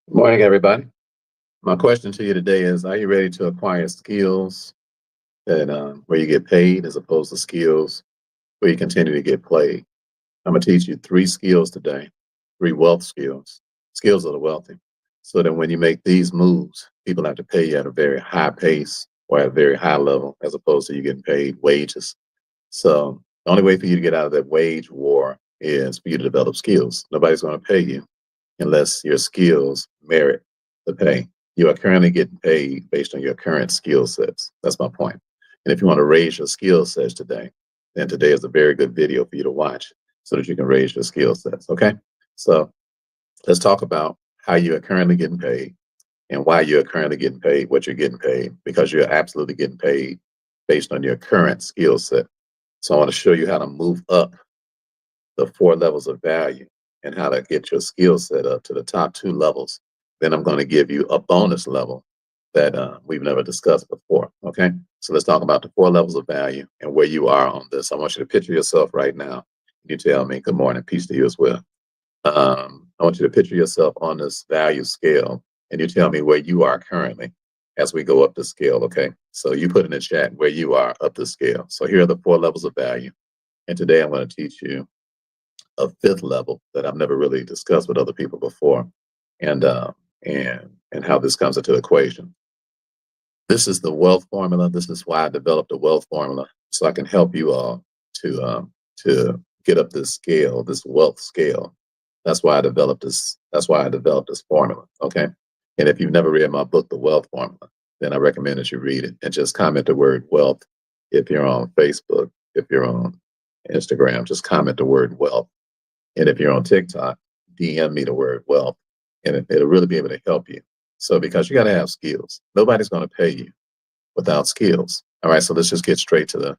Good morning, everybody. My question to you today is: are you ready to acquire skills that where you get paid as opposed to skills where you continue to get played? I'm gonna teach you three skills today, three wealth skills, skills of the wealthy, so that when you make these moves, people have to pay you at a very high pace or at a very high level, as opposed to you getting paid wages. So the only way for you to get out of that wage war is for you to develop skills. Nobody's going to pay you unless your skills merit the pay. You are currently getting paid based on your current skill sets. That's my point. And if you want to raise your skill sets today, then today is a very good video for you to watch so that you can raise your skill sets. Okay. So let's talk about how you are currently getting paid and why you're currently getting paid what you're getting paid, because you're absolutely getting paid based on your current skill set. So I want to show you how to move up the four levels of value and how to get your skill set up to the top two levels. Then I'm going to give you a bonus level that we've never discussed before. Okay. So let's talk about the four levels of value and where you are on this. I want you to picture yourself right now. You tell me good morning, peace to you as well. I want you to picture yourself on this value scale and you tell me where you are currently as we go up the scale. Okay. So you put in the chat where you are up the scale. So here are the four levels of value. And today I'm going to teach you a fifth level that I've never really discussed with other people before, and how this comes into the equation. This is the wealth formula. This is why I developed a wealth formula, so I can help you all to get up this scale, this wealth scale. That's why I developed this. That's why I developed this formula. Okay. And if you've never read my book, The Wealth Formula, then I recommend that you read it and just comment the word wealth. If you're on Facebook, if you're on Instagram, just comment the word wealth. And if you're on TikTok, DM me the word wealth, and it'll really be able to help you. So, because you got to have skills, nobody's going to pay you without skills. All right. So let's just get straight to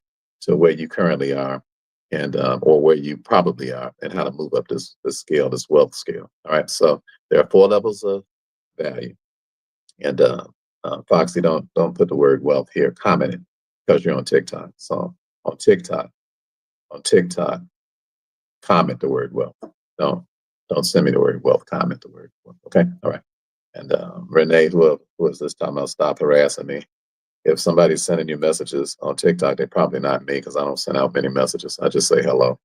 where you currently are, and or where you probably are, and how to move up this scale, this wealth scale. All right. So there are four levels of value, and Foxy, don't put the word wealth here. Comment it because you're on TikTok. So on TikTok, comment the word wealth. Don't send me the word wealth. Comment the word wealth. Okay. All right. And Renee, who is this time? I'll stop harassing me. If somebody's sending you messages on TikTok, they're probably not me because I don't send out many messages. I just say hello.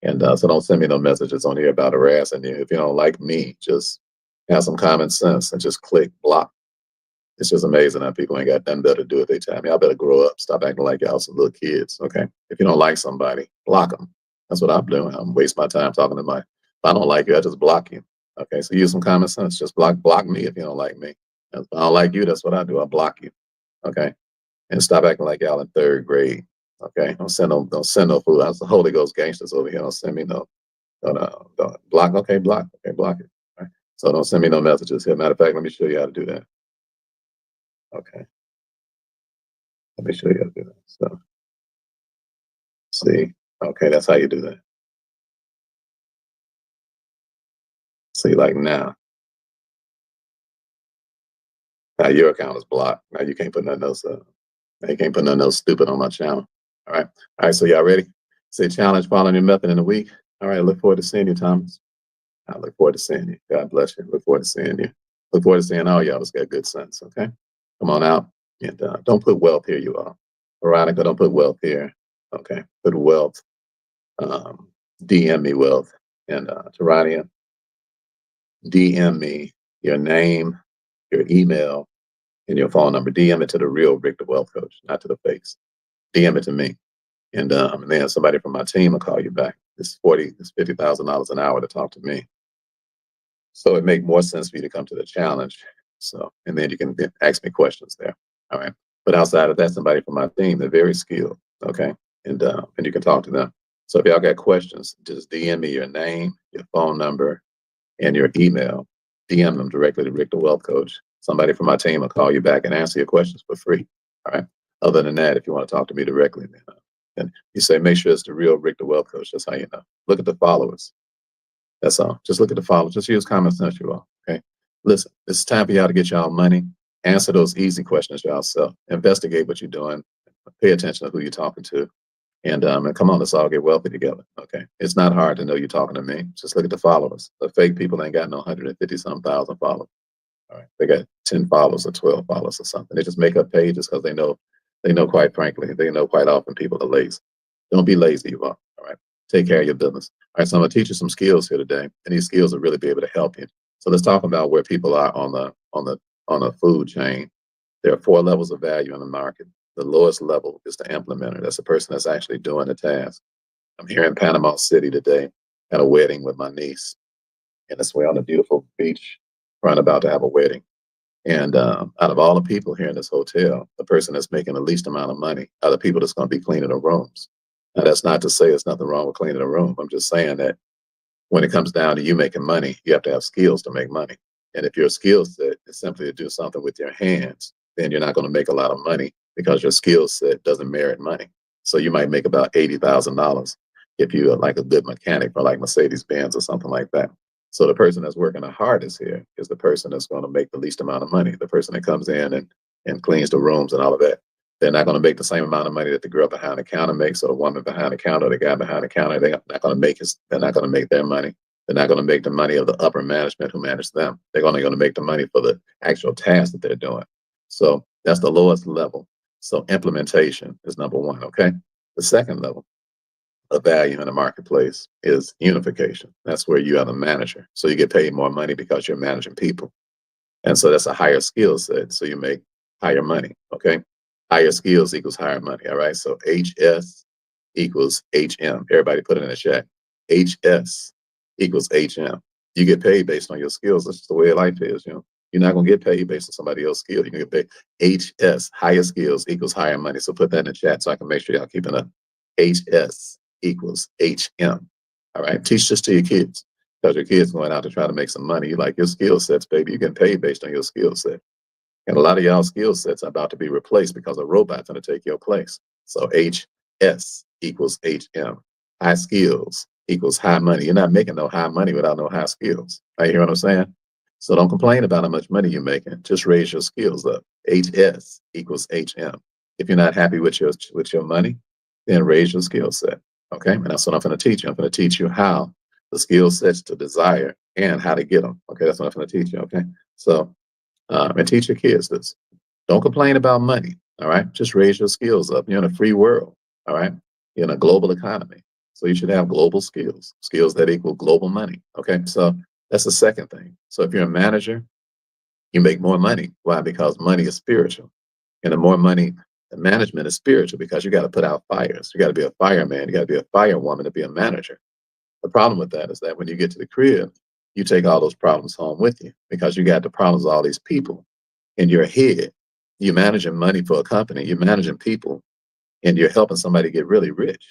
And so don't send me no messages on here about harassing you. If you don't like me, just have some common sense and just click block. It's just amazing how people ain't got nothing better to do with their time. Y'all better grow up. Stop acting like y'all some little kids. Okay. If you don't like somebody, block them. That's what I'm doing. I'm wasting my time talking to if I don't like you, I just block you. Okay. So use some common sense. Just block me if you don't like me. If I don't like you, that's what I do. I block you. Okay. And stop acting like y'all in third grade. Okay. Don't send no food. That's the Holy Ghost gangsters over here. Don't send me don't block. Okay. Block. Okay. Block it. All right. So don't send me no messages here. Matter of fact, let me show you how to do that. Okay. Let me show you how to do that. So see. Okay. That's how you do that. See, like now your account is blocked. Now you can't put nothing else up. Now you can't put nothing else stupid on my channel. All right. All right. So y'all ready? Say challenge following your method in a week. All right. Look forward to seeing you, Thomas. I look forward to seeing you. God bless you. Look forward to seeing you. Look forward to seeing all y'all that's got good sense. Okay. Come on out. And don't put wealth here, you all. Veronica, don't put wealth here. Okay. Put wealth. DM me wealth. And Tarania, DM me your name, your email, and your phone number. DM it to the real Rick the Wealth Coach, not to the fakes. DM it to me. And then somebody from my team will call you back. It's $50,000 an hour to talk to me. So it make more sense for you to come to the challenge. So, and then you can ask me questions there. All right. But outside of that, somebody from my team, they're very skilled. Okay. And you can talk to them. So if y'all got questions, just DM me your name, your phone number, and your email. DM them directly to Rick the Wealth Coach. Somebody from my team will call you back and answer your questions for free. All right. Other than that, if you want to talk to me directly, then you say, make sure it's the real Rick the Wealth Coach. That's how you know. Look at the followers. That's all. Just look at the followers. Just use common sense, you all. Okay. Listen, it's time for y'all to get y'all money. Answer those easy questions yourself. Investigate what you're doing. Pay attention to who you're talking to. And come on, let's all get wealthy together. Okay. It's not hard to know you're talking to me. Just look at the followers. The fake people ain't got no 150 some thousand followers. All right. They got 10 followers or 12 followers or something. They just make up pages because they know quite frankly, they know quite often people are lazy. Don't be lazy, Yvonne. All right. Take care of your business. All right. So I'm gonna teach you some skills here today. And these skills will really be able to help you. So let's talk about where people are on the food chain. There are 4 levels of value in the market. The lowest level is the implementer. That's the person that's actually doing the task. I'm here in Panama City today at a wedding with my niece, and it's way on a beautiful beach front about to have a wedding. And out of all the people here in this hotel, the person that's making the least amount of money are the people that's going to be cleaning the rooms. Now, that's not to say there's nothing wrong with cleaning a room. I'm just saying that when it comes down to you making money, you have to have skills to make money. And if your skill set is simply to do something with your hands, then you're not going to make a lot of money because your skill set doesn't merit money. So you might make about $80,000 if you are like a good mechanic for like Mercedes Benz or something like that. So the person that's working the hardest here is the person that's going to make the least amount of money. The person that comes in and cleans the rooms and all of that. They're not going to make the same amount of money that the girl behind the counter makes, or the woman behind the counter, or the guy behind the counter. They're not going to make his. They're not going to make their money. They're not going to make the money of the upper management who manage them. They're only going to make the money for the actual task that they're doing. So that's the lowest level. So implementation is number one. Okay. The second level of value in the marketplace is unification. That's where you are the manager. So you get paid more money because you're managing people. And so that's a higher skill set. So you make higher money. Okay. Higher skills equals higher money. All right. So HS equals HM. Everybody put it in the chat. HS equals HM. You get paid based on your skills. That's just the way life is. You're not going to get paid based on somebody else's skill. You're going to get paid. HS, higher skills equals higher money. So put that in the chat so I can make sure y'all keeping up. HS equals HM. All right. Teach this to your kids because your kids going out to try to make some money. You like your skill sets, baby. You get paid based on your skill set. And a lot of y'all skill sets are about to be replaced because a robot's going to take your place. So HS equals HM. High skills equals high money. You're not making no high money without no high skills. You hear what I'm saying? So don't complain about how much money you're making. Just raise your skills up. HS equals HM. If you're not happy with your money, then raise your skill set. Okay, and that's what I'm going to teach you. I'm going to teach you how the skill sets to desire and how to get them. Okay, that's what I'm going to teach you. Okay, so and teach your kids this. Don't complain about money. All right, just raise your skills up. You're in a free world. All right, you're in a global economy, so you should have global skills, skills that equal global money. Okay, so that's the second thing. So if you're a manager, you make more money. Why? Because money is spiritual, and the more money, the management is spiritual because you got to put out fires. You got to be a fireman. You got to be a firewoman to be a manager. The problem with that is that when you get to the crib, you take all those problems home with you because you got the problems of all these people in your head. You're managing money for a company, you're managing people, and you're helping somebody get really rich.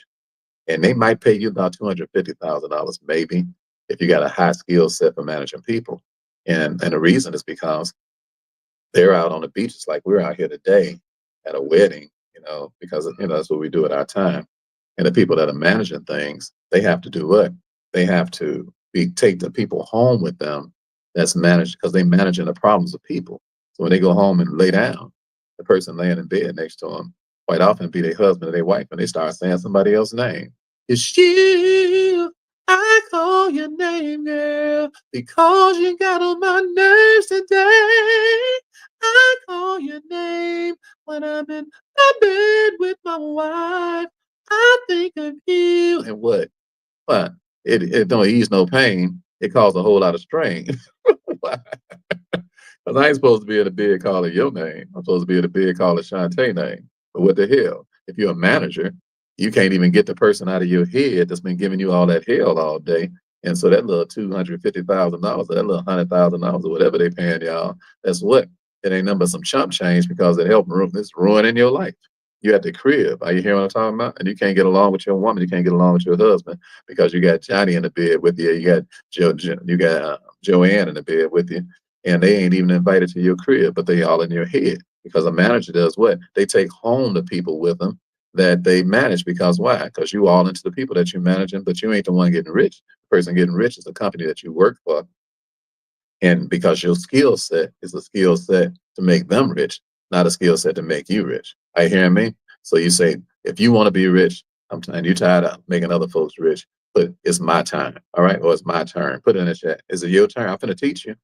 And they might pay you about $250,000, maybe, if you got a high skill set for managing people. And the reason is because they're out on the beaches like we're out here today at a wedding, because that's what we do at our time. And the people that are managing things, they have to do what? They have to take the people home with them that's managed because they're managing the problems of people. So when they go home and lay down, the person laying in bed next to them quite often be their husband or their wife, and they start saying somebody else's name. It's you. I call your name, girl, because you got on my nerves today. I call your name when I'm in my bed with my wife. I think of you. And what? But it don't ease no pain. It causes a whole lot of strain. Because I ain't supposed to be in the bed calling your name. I'm supposed to be in the bed calling Shantae name. But what the hell? If you're a manager, you can't even get the person out of your head that's been giving you all that hell all day. And so that little $250,000, that little $100,000 or whatever they paying y'all, that's what? It ain't nothing but some chump change because it helped it's ruining your life. You at the crib. Are you hearing what I'm talking about? And you can't get along with your woman. You can't get along with your husband because you got Johnny in the bed with you. You got Joanne in the bed with you, and they ain't even invited to your crib, but they all in your head because a manager does what? They take home the people with them that they manage because why? Because you all into the people that you're managing, but you ain't the one getting rich. The person getting rich is the company that you work for. And because your skill set is a skill set to make them rich, not a skill set to make you rich. Are you hearing me? So you say, if you want to be rich, I'm telling you, tired of making other folks rich, but it's my time. All right. Or it's my turn. Put it in the chat. Is it your turn? I'm going to teach you.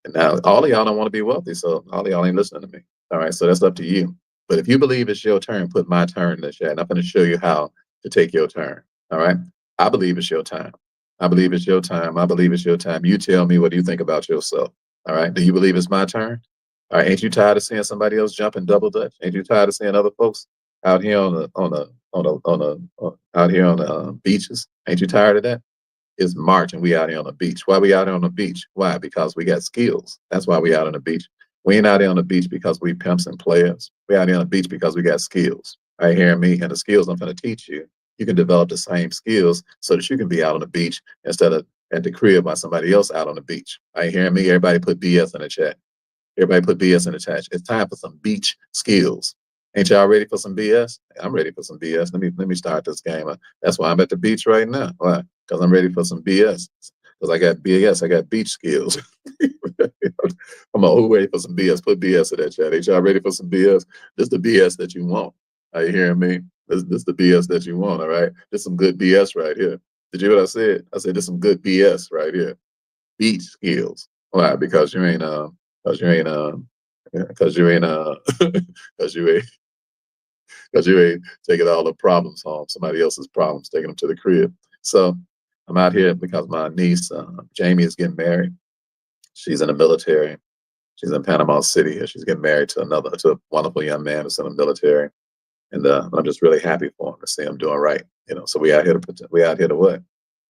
And now all of y'all don't want to be wealthy, so all of y'all ain't listening to me. All right, so that's up to you. But if you believe it's your turn, put my turn in the chat. And I'm going to show you how to take your turn. All right. I believe it's your time. I believe it's your time. I believe it's your time. You tell me, what do you think about yourself? All right. Do you believe it's my turn? All right. Ain't you tired of seeing somebody else jumping double dutch? Ain't you tired of seeing other folks out here out here on the beaches? Ain't you tired of that? It's March and we out here on the beach. Why we out here on the beach? Why? Because we got skills. That's why we out on the beach. We ain't out here on the beach because we pimps and players. We out here on the beach because we got skills. Right, hearing me? And the skills I'm going to teach you, you can develop the same skills so that you can be out on the beach instead of at the crib by somebody else out on the beach. Right, hearing me? Everybody put BS in the chat. Everybody put BS in the chat. It's time for some beach skills. Ain't y'all ready for some BS? I'm ready for some BS. Let me start this game. That's why I'm at the beach right now. Why? Because I'm ready for some BS. Because I got BS. I got beach skills. Come on, who ready for some BS? Put BS in that chat. Ain't y'all ready for some BS? This is the BS that you want. Are you hearing me? This is the BS that you want. All right. This some good BS right here. Did you hear what I said? I said there's some good BS right here. Beach skills. Why? Because you ain't because you ain't because you ain't because you ain't because you ain't taking all the problems home. Somebody else's problems, taking them to the crib. So I'm out here because my niece Jamie is getting married. She's in the military. She's in Panama City. And she's getting married to a wonderful young man who's in the military. And I'm just really happy for him to see him doing right. So we out here to what?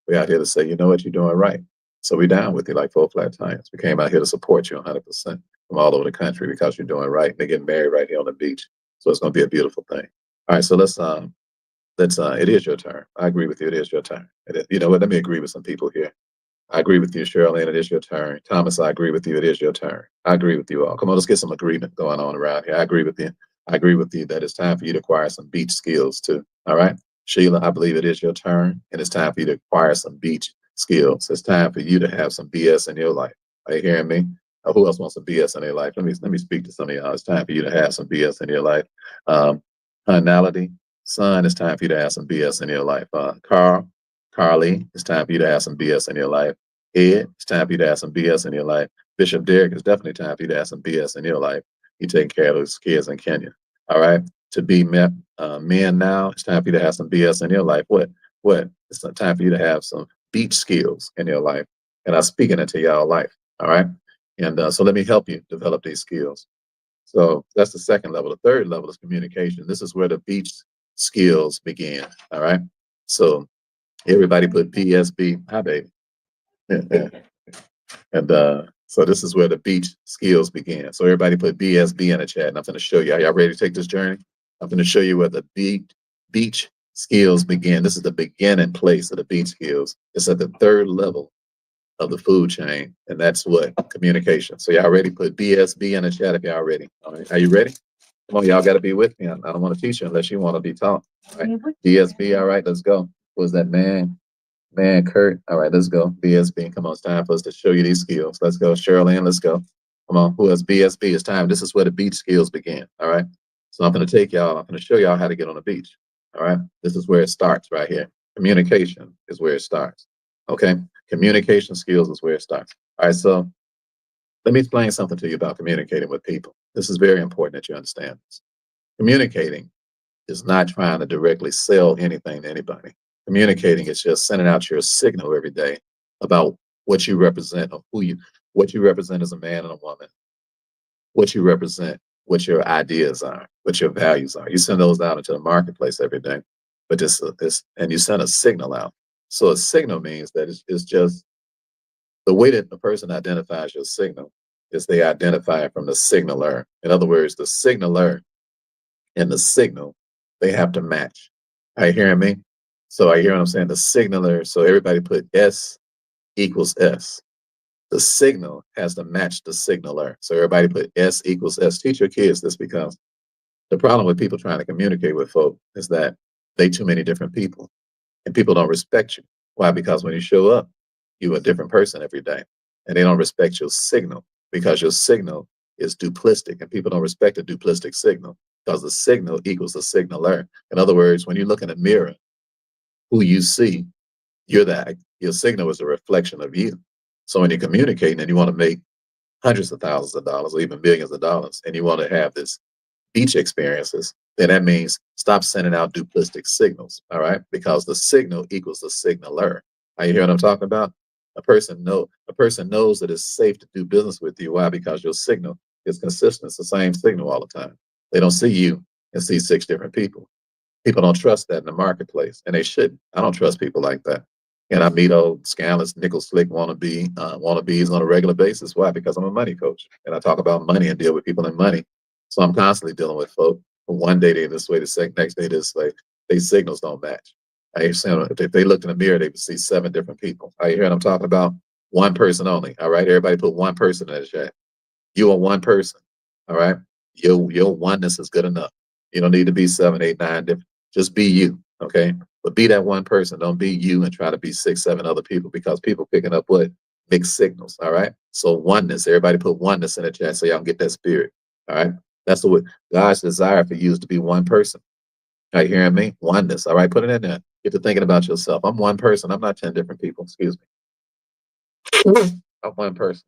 We out here to say, you know what, you're doing right. So we down with you like 4 flat tires. We came out here to support you 100% from all over the country because you're doing right. They're getting married right here on the beach. So it's going to be a beautiful thing. All right, so it is your turn. I agree with you. It is your turn. You know what? Let me agree with some people here. I agree with you, Shirley, and it is your turn. Thomas, I agree with you. It is your turn. I agree with you all. Come on, let's get some agreement going on around here. I agree with you. I agree with you that it's time for you to acquire some beach skills too. All right. Sheila, I believe it is your turn, and it's time for you to acquire some beach skills. It's time for you to have some BS in your life. Are you hearing me? Who else wants some BS in their life? Let me speak to some of y'all. It's time for you to have some BS in your life. Finality, son, it's time for you to have some BS in your life. Carly, it's time for you to have some BS in your life. Ed, it's time for you to have some BS in your life. Bishop Derek, it's definitely time for you to have some BS in your life. You taking care of those kids in Kenya. All right. To be men now, it's time for you to have some BS in your life. What? It's time for you to have some beach skills in your life. And I'm speaking into y'all life. All right. And so let me help you develop these skills. So that's the second level. The third level is communication. This is where the beach skills begin. All right. So everybody put PSB. Hi, baby. And so this is where the beach skills begin. So everybody put BSB in the chat, and I'm going to show you. Are y'all ready to take this journey? I'm going to show you where the beach skills begin. This is the beginning place of the beach skills. It's at the third level of the food chain, and that's what? Communication. So y'all ready? Put BSB in the chat if y'all ready. All right, are you ready? Come on, y'all got to be with me. I don't want to teach you unless you want to be taught. All right, BSB. All right, let's go. Was that man? Man, Kurt. All right, let's go. BSB. Come on, it's time for us to show you these skills. Let's go. Shirley, let's go. Come on. Who has BSB? It's time. This is where the beach skills begin. All right. So I'm going to I'm going to show y'all how to get on the beach. All right. This is where it starts right here. Communication is where it starts. Okay. Communication skills is where it starts. All right. So let me explain something to you about communicating with people. This is very important that you understand this. Communicating is not trying to directly sell anything to anybody. Communicating is just sending out your signal every day about what you represent or what you represent as a man and a woman, what you represent, what your ideas are, what your values are. You send those out into the marketplace every day, but and you send a signal out. So a signal means that it's just the way that the person identifies your signal is they identify it from the signaler. In other words, the signaler and the signal, they have to match. Are you hearing me? So I hear what I'm saying? The signaler, so everybody put S equals S. The signal has to match the signaler. So everybody put S equals S. Teach your kids this, because the problem with people trying to communicate with folk is that they too many different people, and people don't respect you. Why? Because when you show up, you're a different person every day, and they don't respect your signal because your signal is duplistic, and people don't respect a duplistic signal because the signal equals the signaler. In other words, when you look in the mirror, who you see, your signal is a reflection of you. So when you're communicating and you want to make hundreds of thousands of dollars or even millions of dollars, and you want to have this beach experiences, then that means stop sending out duplistic signals. All right, because the signal equals the signaler. Are you hear what I'm talking about? A person knows that it's safe to do business with you. Why? Because your signal is consistent. It's the same signal all the time. They don't see you and see six different people. People don't trust that in the marketplace, and they shouldn't. I don't trust people like that. And I meet old scandalous, nickel slick wannabes on a regular basis. Why? Because I'm a money coach, and I talk about money and deal with people in money. So I'm constantly dealing with folk. From one day they're this way, the next day this way. These signals don't match. I hear saying if they looked in the mirror, they would see seven different people. Are you hearing I'm talking about? One person only. All right, everybody put one person in the chat. You are one person. All right. Your oneness is good enough. You don't need to be seven, eight, nine different. Just be you. Okay. But be that one person. Don't be you and try to be six, seven other people because people picking up what? Mixed signals. All right. So oneness. Everybody put oneness in the chat so y'all can get that spirit. All right. That's what God's desire for you is to be one person. Are you hearing me? Oneness. All right. Put it in there. Get to thinking about yourself. I'm one person. I'm not 10 different people. Excuse me. I'm one person.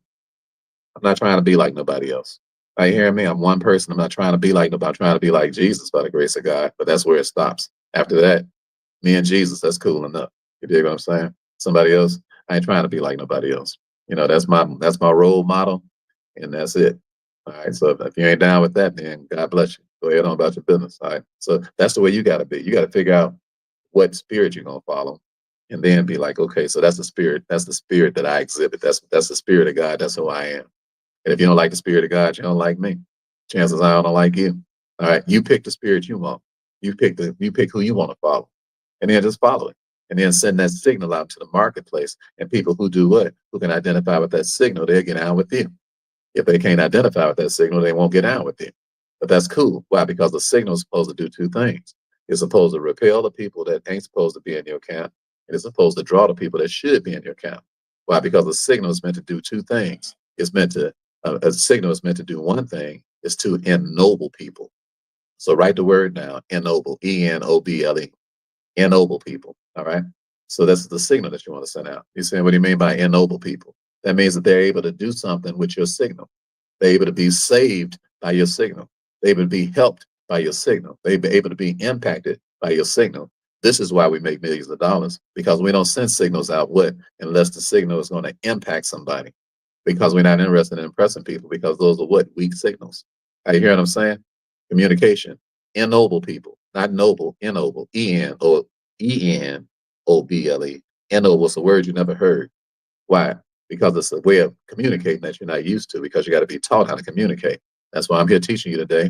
I'm not trying to be like nobody else. Are you hearing me? I'm one person. I'm not trying to be like nobody. I'm trying to be like Jesus by the grace of God. But that's where it stops. After that, me and Jesus, that's cool enough. You dig what I'm saying? Somebody else, I ain't trying to be like nobody else. You know, that's my role model, and that's it. All right. So if you ain't down with that, then God bless you. Go ahead on about your business. All right. So that's the way you gotta be. You gotta figure out what spirit you're gonna follow. And then be like, okay, so that's the spirit. That's the spirit that I exhibit. That's the spirit of God. That's who I am. And if you don't like the spirit of God, you don't like me. Chances are I don't like you. All right. You pick the spirit you want. You pick who you want to follow. And then just follow it. And then send that signal out to the marketplace. And people who do what? Who can identify with that signal, they'll get on with you. If they can't identify with that signal, they won't get on with you. But that's cool. Why? Because the signal is supposed to do two things. It's supposed to repel the people that ain't supposed to be in your camp. And it's supposed to draw the people that should be in your camp. Why? Because the signal is meant to do two things. It's meant to a signal is meant to do one thing, is to ennoble people. So write the word down, ennoble, Enoble, ennoble people. All right. So that's the signal that you want to send out. You're saying, what do you mean by ennoble people? That means that they're able to do something with your signal. They're able to be saved by your signal. They're able to be helped by your signal. They're able to be impacted by your signal. This is why we make millions of dollars, because we don't send signals out what unless the signal is going to impact somebody, because we're not interested in impressing people, because those are what? Weak signals. Are you hearing what I'm saying? Communication. Ennoble people, not noble, ennoble. Enoble. Ennoble is a word you never heard. Why? Because it's a way of communicating that you're not used to, because you got to be taught how to communicate. That's why I'm here teaching you today.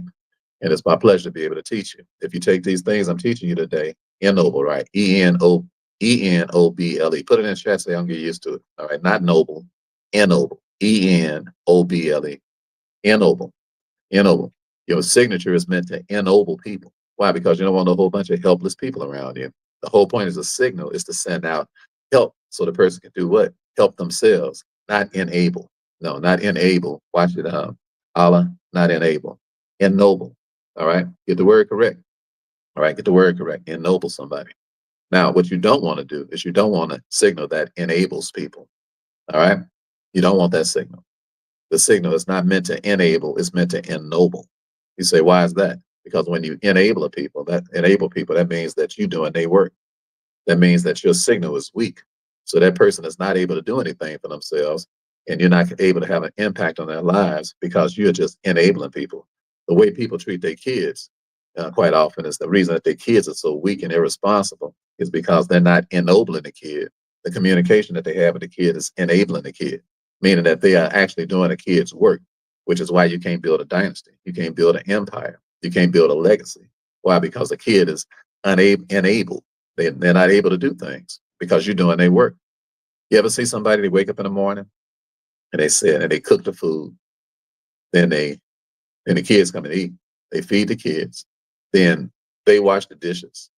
And it's my pleasure to be able to teach you. If you take these things I'm teaching you today, ennoble, right? Enoble. Put it in chat so y'all get used to it. All right, not noble, ennoble. Enoble. Ennoble. Ennoble. Your signature is meant to ennoble people. Why? Because you don't want a whole bunch of helpless people around you. The whole point is a signal is to send out help so the person can do what? Help themselves, not enable. No, not enable. Watch it. Allah, not enable. Ennoble. All right. Get the word correct. All right. Get the word correct. Ennoble somebody. Now, what you don't want to do is you don't want a signal that enables people. All right. You don't want that signal. The signal is not meant to enable, it's meant to ennoble. You say, why is that? Because when you enable people, that means that you're doing their work. That means that your signal is weak. So that person is not able to do anything for themselves, and you're not able to have an impact on their lives because you're just enabling people. The way people treat their kids quite often is the reason that their kids are so weak and irresponsible is because they're not ennobling the kid. The communication that they have with the kid is enabling the kid, meaning that they are actually doing the kid's work, which is why you can't build a dynasty. You can't build an empire. You can't build a legacy. Why? Because the kid is enabled. They're not able to do things because you're doing their work. You ever see somebody, they wake up in the morning and they sit and they cook the food, then the kids come and eat. They feed the kids, then they wash the dishes,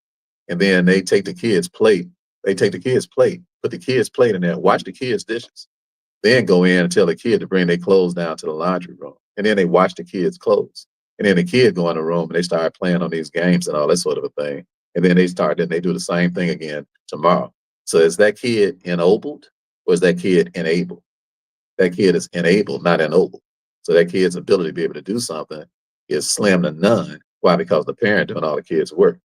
and then they take the kids' plate. They take the kids' plate, put the kids' plate in there, wash the kids' dishes, then go in and tell the kid to bring their clothes down to the laundry room, and then they wash the kids' clothes, and then the kid go in the room and they start playing on these games and all that sort of a thing, and then they do the same thing again tomorrow. So is that kid ennobled or is that kid enabled? That kid is enabled, not ennobled. So that kid's ability to be able to do something is slim to none. Why? Because the parent doing all the kids' work.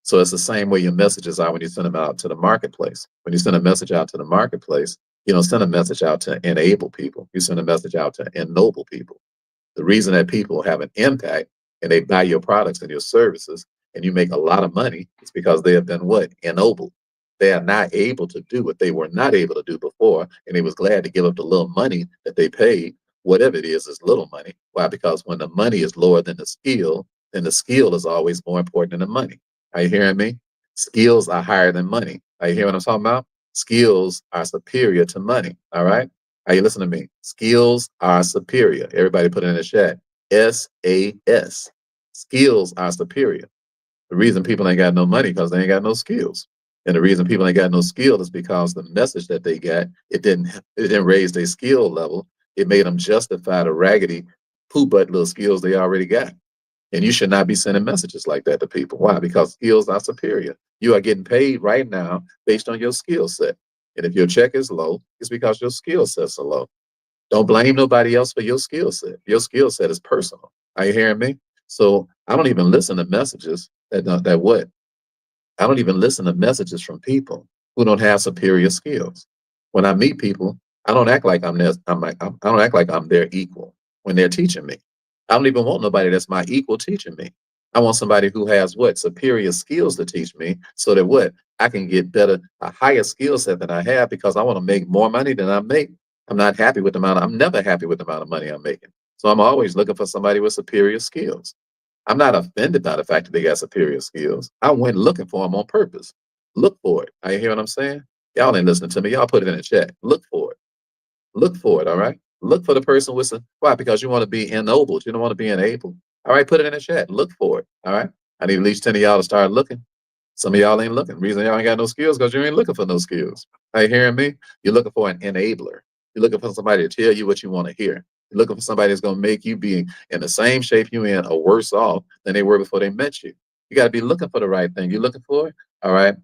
So it's the same way your messages are when you send them out to the marketplace. When you send a message out to the marketplace, you don't send a message out to enable people. You send a message out to ennoble people. The reason that people have an impact and they buy your products and your services and you make a lot of money is because they have been what? Ennobled. They are not able to do what they were not able to do before, and they was glad to give up the little money that they paid. Whatever it is little money. Why? Because when the money is lower than the skill, then the skill is always more important than the money. Are you hearing me? Skills are higher than money. Are you hearing what I'm talking about? Skills are superior to money. All right. Are you listening to me? Skills are superior. Everybody put it in the chat. SAS. Skills are superior. The reason people ain't got no money because they ain't got no skills. And the reason people ain't got no skill is because the message that they got, it didn't raise their skill level. It made them justify the raggedy poo butt little skills they already got. And you should not be sending messages like that to people. Why? Because skills are superior. You are getting paid right now based on your skill set. And if your check is low, it's because your skill sets are low. Don't blame nobody else for your skill set. Your skill set is personal. Are you hearing me? So I don't even listen to messages that what? I don't even listen to messages from people who don't have superior skills. When I meet people, I don't act like I don't act like I'm their equal when they're teaching me. I don't even want nobody that's my equal teaching me. I want somebody who has what? Superior skills to teach me so that what? I can get better, a higher skill set than I have because I want to make more money than I make. I'm never happy with the amount of money I'm making. So I'm always looking for somebody with superior skills. I'm not offended by the fact that they got superior skills. I went looking for them on purpose. Look for it. Are you hear what I'm saying? Y'all ain't listening to me. Y'all put it in the chat. Look for it. Look for it. All right. Look for the person with some. Why? Because you want to be ennobled. You don't want to be enabled. All right. Put it in the chat. Look for it. All right. I need at least 10 of y'all to start looking. Some of y'all ain't looking. Reason y'all ain't got no skills because you ain't looking for no skills. Are you hearing me? You're looking for an enabler. You're looking for somebody to tell you what you want to hear. You're looking for somebody that's going to make you be in the same shape you in or worse off than they were before they met you. You got to be looking for the right thing. You looking for it? All right.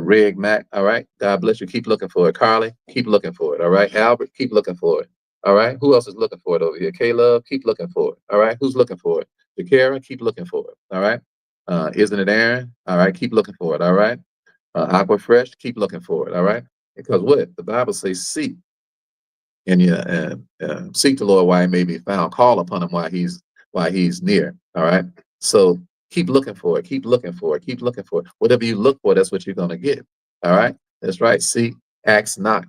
Rig Mac. All right. God bless you. Keep looking for it. Carly, keep looking for it. All right. Albert, keep looking for it. All right. Who else is looking for it over here? K-Love, keep looking for it. All right. Who's looking for it? Jakara, keep looking for it. All right. Isn't it Aaron? All right. Keep looking for it. All right. Aqua Fresh, keep looking for it. All right. Because what? The Bible says seek and seek the Lord while he may be found. Call upon him while he's near. All right. So keep looking for it. Keep looking for it. Keep looking for it. Whatever you look for, that's what you're gonna get. All right. That's right. Seek, ask not.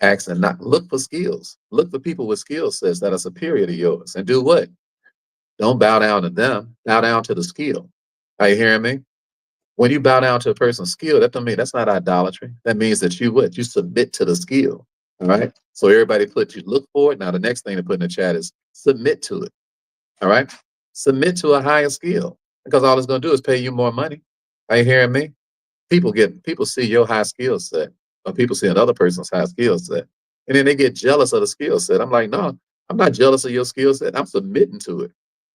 Ask and not. Look for skills. Look for people with skill sets that are superior to yours. And do what? Don't bow down to them. Bow down to the skill. Are you hearing me? When you bow down to a person's skill, that don't mean that's not idolatry. That means that you what? You submit to the skill. All right. So everybody put you look for it. Now the next thing to put in the chat is submit to it. All right. Submit to a higher skill because all it's going to do is pay you more money. Are you hearing me? People see your high skill set or people see another person's high skill set. And then they get jealous of the skill set. I'm like, no, I'm not jealous of your skill set. I'm submitting to it.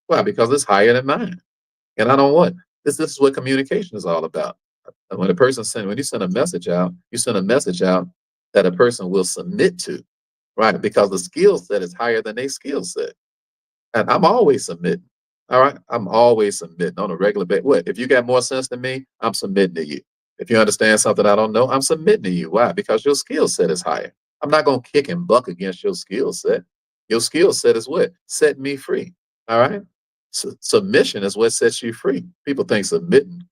Why? Because it's higher than mine. And I don't want this is what communication is all about. When when you send a message out, you send a message out that a person will submit to, right? Because the skill set is higher than their skill set. And I'm always submitting. All right. I'm always submitting on a regular basis. What? If you got more sense than me, I'm submitting to you. If you understand something I don't know, I'm submitting to you. Why? Because your skill set is higher. I'm not going to kick and buck against your skill set. Your skill set is what? Set me free. All right. Submission is what sets you free. People think submitting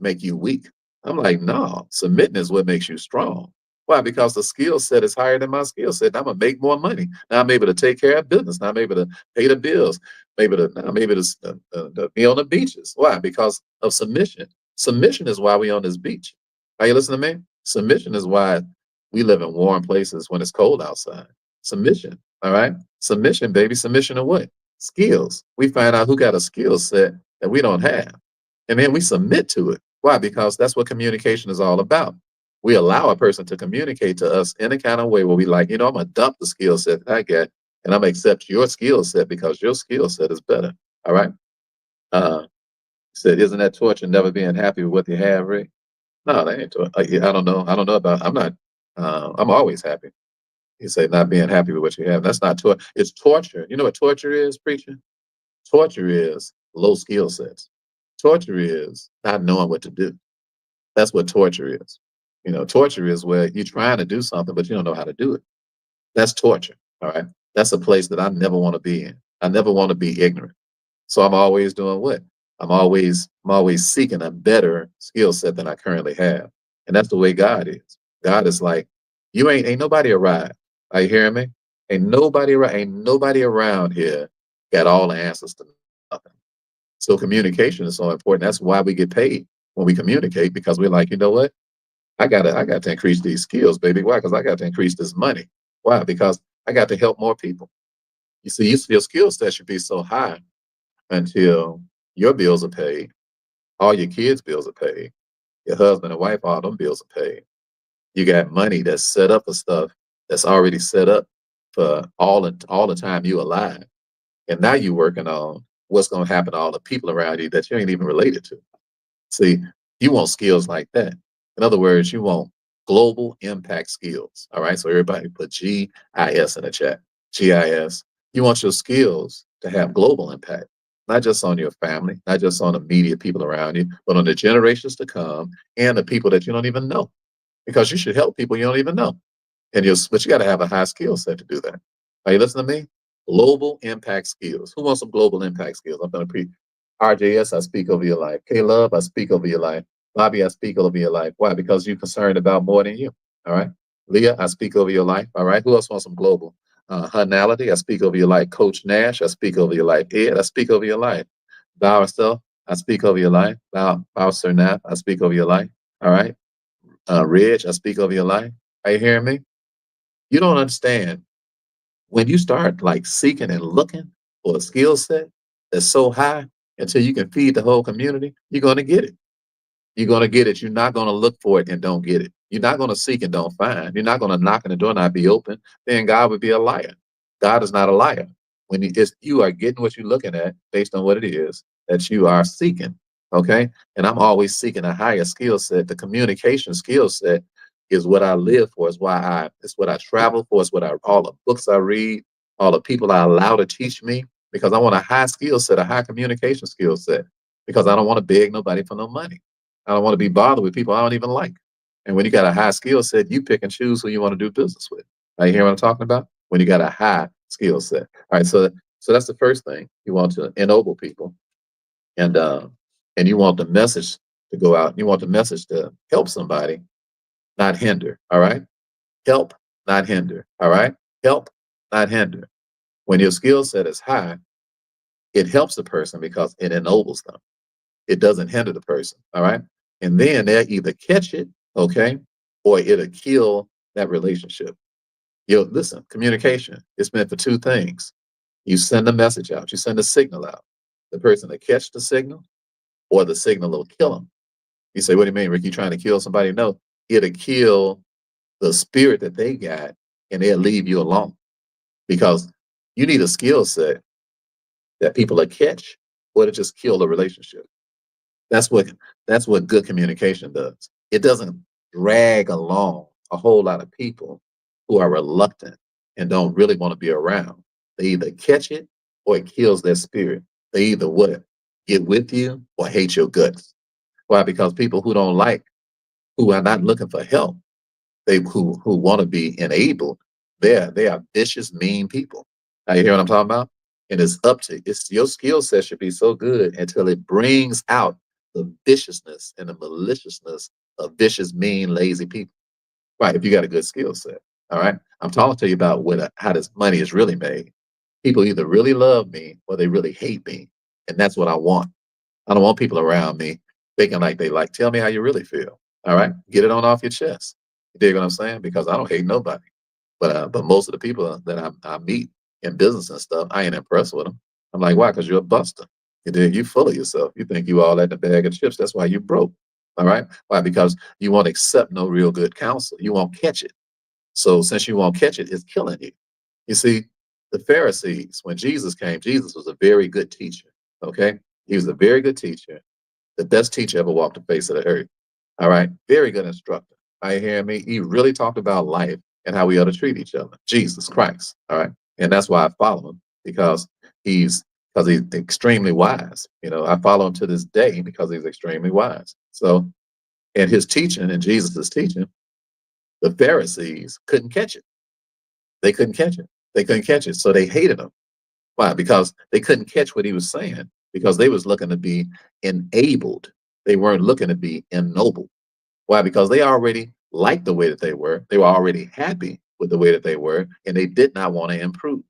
make you weak. I'm like, no, submitting is what makes you strong. Why? Because the skill set is higher than my skill set. Now I'm gonna make more money. Now I'm able to take care of business. Now I'm able to pay the bills. I'm able to be on the beaches. Why? Because of submission. Submission is why we on this beach. Are you listening to me? Submission is why we live in warm places when it's cold outside. Submission. All right. Submission, baby. Submission to what? Skills. We find out who got a skill set that we don't have. And then we submit to it. Why? Because that's what communication is all about. We allow a person to communicate to us in a kind of way where we like, I'm gonna dump the skill set that I get and I'm gonna accept your skill set because your skill set is better. All right. Said, isn't that torture never being happy with what you have, Rick? No, that ain't torture. I don't know. I don't know about I'm not I'm always happy. You say not being happy with what you have. That's not torture. It's torture. You know what torture is, preacher? Torture is low skill sets. Torture is not knowing what to do. That's what torture is. You know, torture is where you're trying to do something, but you don't know how to do it. That's torture. All right. That's a place that I never want to be in. I never want to be ignorant. So I'm always doing what? I'm always seeking a better skill set than I currently have. And that's the way God is. God is like, you ain't nobody arrived. Are you hearing me? Ain't nobody around here got all the answers to nothing. So communication is so important. That's why we get paid when we communicate, because we're like, you know what? I got to increase these skills, baby. Why? Because I got to increase this money. Why? Because I got to help more people. You see, your skill set should be so high until your bills are paid, all your kids' bills are paid, your husband and wife, all them bills are paid. You got money that's set up for stuff that's already set up for all the time you alive. And now you're working on what's going to happen to all the people around you that you ain't even related to. See, you want skills like that. In other words, you want global impact skills. All right. So everybody put GIS in the chat. GIS. You want your skills to have global impact, not just on your family, not just on the immediate people around you, but on the generations to come and the people that you don't even know. Because you should help people you don't even know. But you got to have a high skill set to do that. Are you listening to me? Global impact skills. Who wants some global impact skills? I'm going to RJS, I speak over your life. K Love, I speak over your life. Bobby, I speak over your life. Why? Because you're concerned about more than you. All right. Leah, I speak over your life. All right. Who else wants some global? Hunality, I speak over your life. Coach Nash, I speak over your life. Ed, I speak over your life. Bauer Self, I speak over your life. Bauer Sernap, I speak over your life. All right. Reg, I speak over your life. Are you hearing me? You don't understand. When you start like seeking and looking for a skill set that's so high until you can feed the whole community, you're going to get it. You're going to get it. You're not going to look for it and don't get it. You're not going to seek and don't find. You're not going to knock on the door and not be open. Then God would be a liar. God is not a liar. When you are getting what you're looking at based on what it is that you are seeking. Okay. And I'm always seeking a higher skill set. The communication skill set is what I live for. It's what I travel for. It's all the books I read, all the people I allow to teach me, because I want a high skill set, a high communication skill set, because I don't want to beg nobody for no money. I don't want to be bothered with people I don't even like. And when you got a high skill set, you pick and choose who you want to do business with. Are you hear what I'm talking about? When you got a high skill set. All right, so that's the first thing. You want to ennoble people, and you want the message to go out. You want the message to help somebody, not hinder. All right, help, not hinder. All right, help, not hinder. When your skill set is high, it helps the person because it ennobles them. It doesn't hinder the person. All right. And then they'll either catch it, okay, or it'll kill that relationship. Listen, communication, it's meant for two things. You send a message out, you send a signal out. The person will catch the signal, or the signal will kill them. You say, what do you mean, Rick? You trying to kill somebody? No, it'll kill the spirit that they got, and they'll leave you alone. Because you need a skill set that people will catch, or to just kill the relationship. That's what good communication does. It doesn't drag along a whole lot of people who are reluctant and don't really want to be around. They either catch it or it kills their spirit. They either what? Get with you or hate your guts. Why? Because people who are not looking for help, who want to be enabled, they are vicious, mean people. Now you hear what I'm talking about? And it's your skill set should be so good until it brings out the viciousness and the maliciousness of vicious, mean, lazy people. Right? If you got a good skill set. All right. I'm talking to you about how this money is really made. People either really love me or they really hate me. And that's what I want. I don't want people around me thinking like they like. Tell me how you really feel. All right. Get it on off your chest. You dig what I'm saying? Because I don't hate nobody. But most of the people that I meet in business and stuff, I ain't impressed with them. I'm like, why? Because you're a buster. You full of yourself. You think you all at the bag of chips. That's why you broke. All right. Why? Because you won't accept no real good counsel. You won't catch it. So since you won't catch it, it's killing you. You see, the Pharisees, when Jesus came, Jesus was a very good teacher. Okay. He was a very good teacher, the best teacher ever walked the face of the earth. All right. Very good instructor. Are you hearing me? He really talked about life and how we ought to treat each other. Jesus Christ. All right. And that's why I follow him, because he's he's extremely wise. I follow him to this day because he's extremely wise. So, and his teaching and Jesus' teaching, the Pharisees couldn't catch it. They couldn't catch it. They couldn't catch it. So they hated him. Why? Because they couldn't catch what he was saying, because they was looking to be enabled. They weren't looking to be ennobled. Why? Because they already liked the way that they were. They were already happy with the way that they were, and they did not want to improve.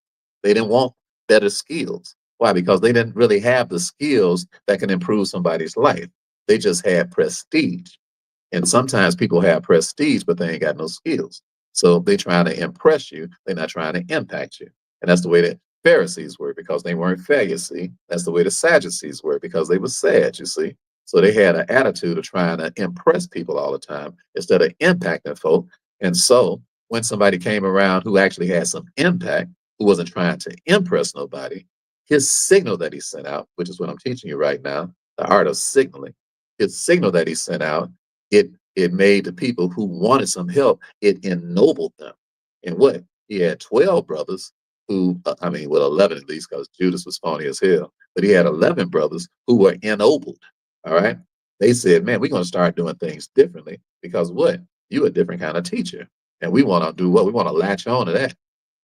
They didn't want better skills. Why? Because they didn't really have the skills that can improve somebody's life. They just had prestige. And sometimes people have prestige, but they ain't got no skills. So they trying to impress you. They're not trying to impact you. And that's the way that Pharisees were, because they weren't fair, you see. That's the way the Sadducees were, because they were sad, you see. So they had an attitude of trying to impress people all the time instead of impacting folk. And so when somebody came around who actually had some impact, who wasn't trying to impress nobody, his signal that he sent out, which is what I'm teaching you right now, the art of signaling, his signal that he sent out, it made the people who wanted some help, it ennobled them. And what? He had 12 brothers who, I mean, well, 11 at least, because Judas was phony as hell. But he had 11 brothers who were ennobled. All right. They said, man, we're going to start doing things differently, because what? You a different kind of teacher. And we want to do what? We want to latch on to that.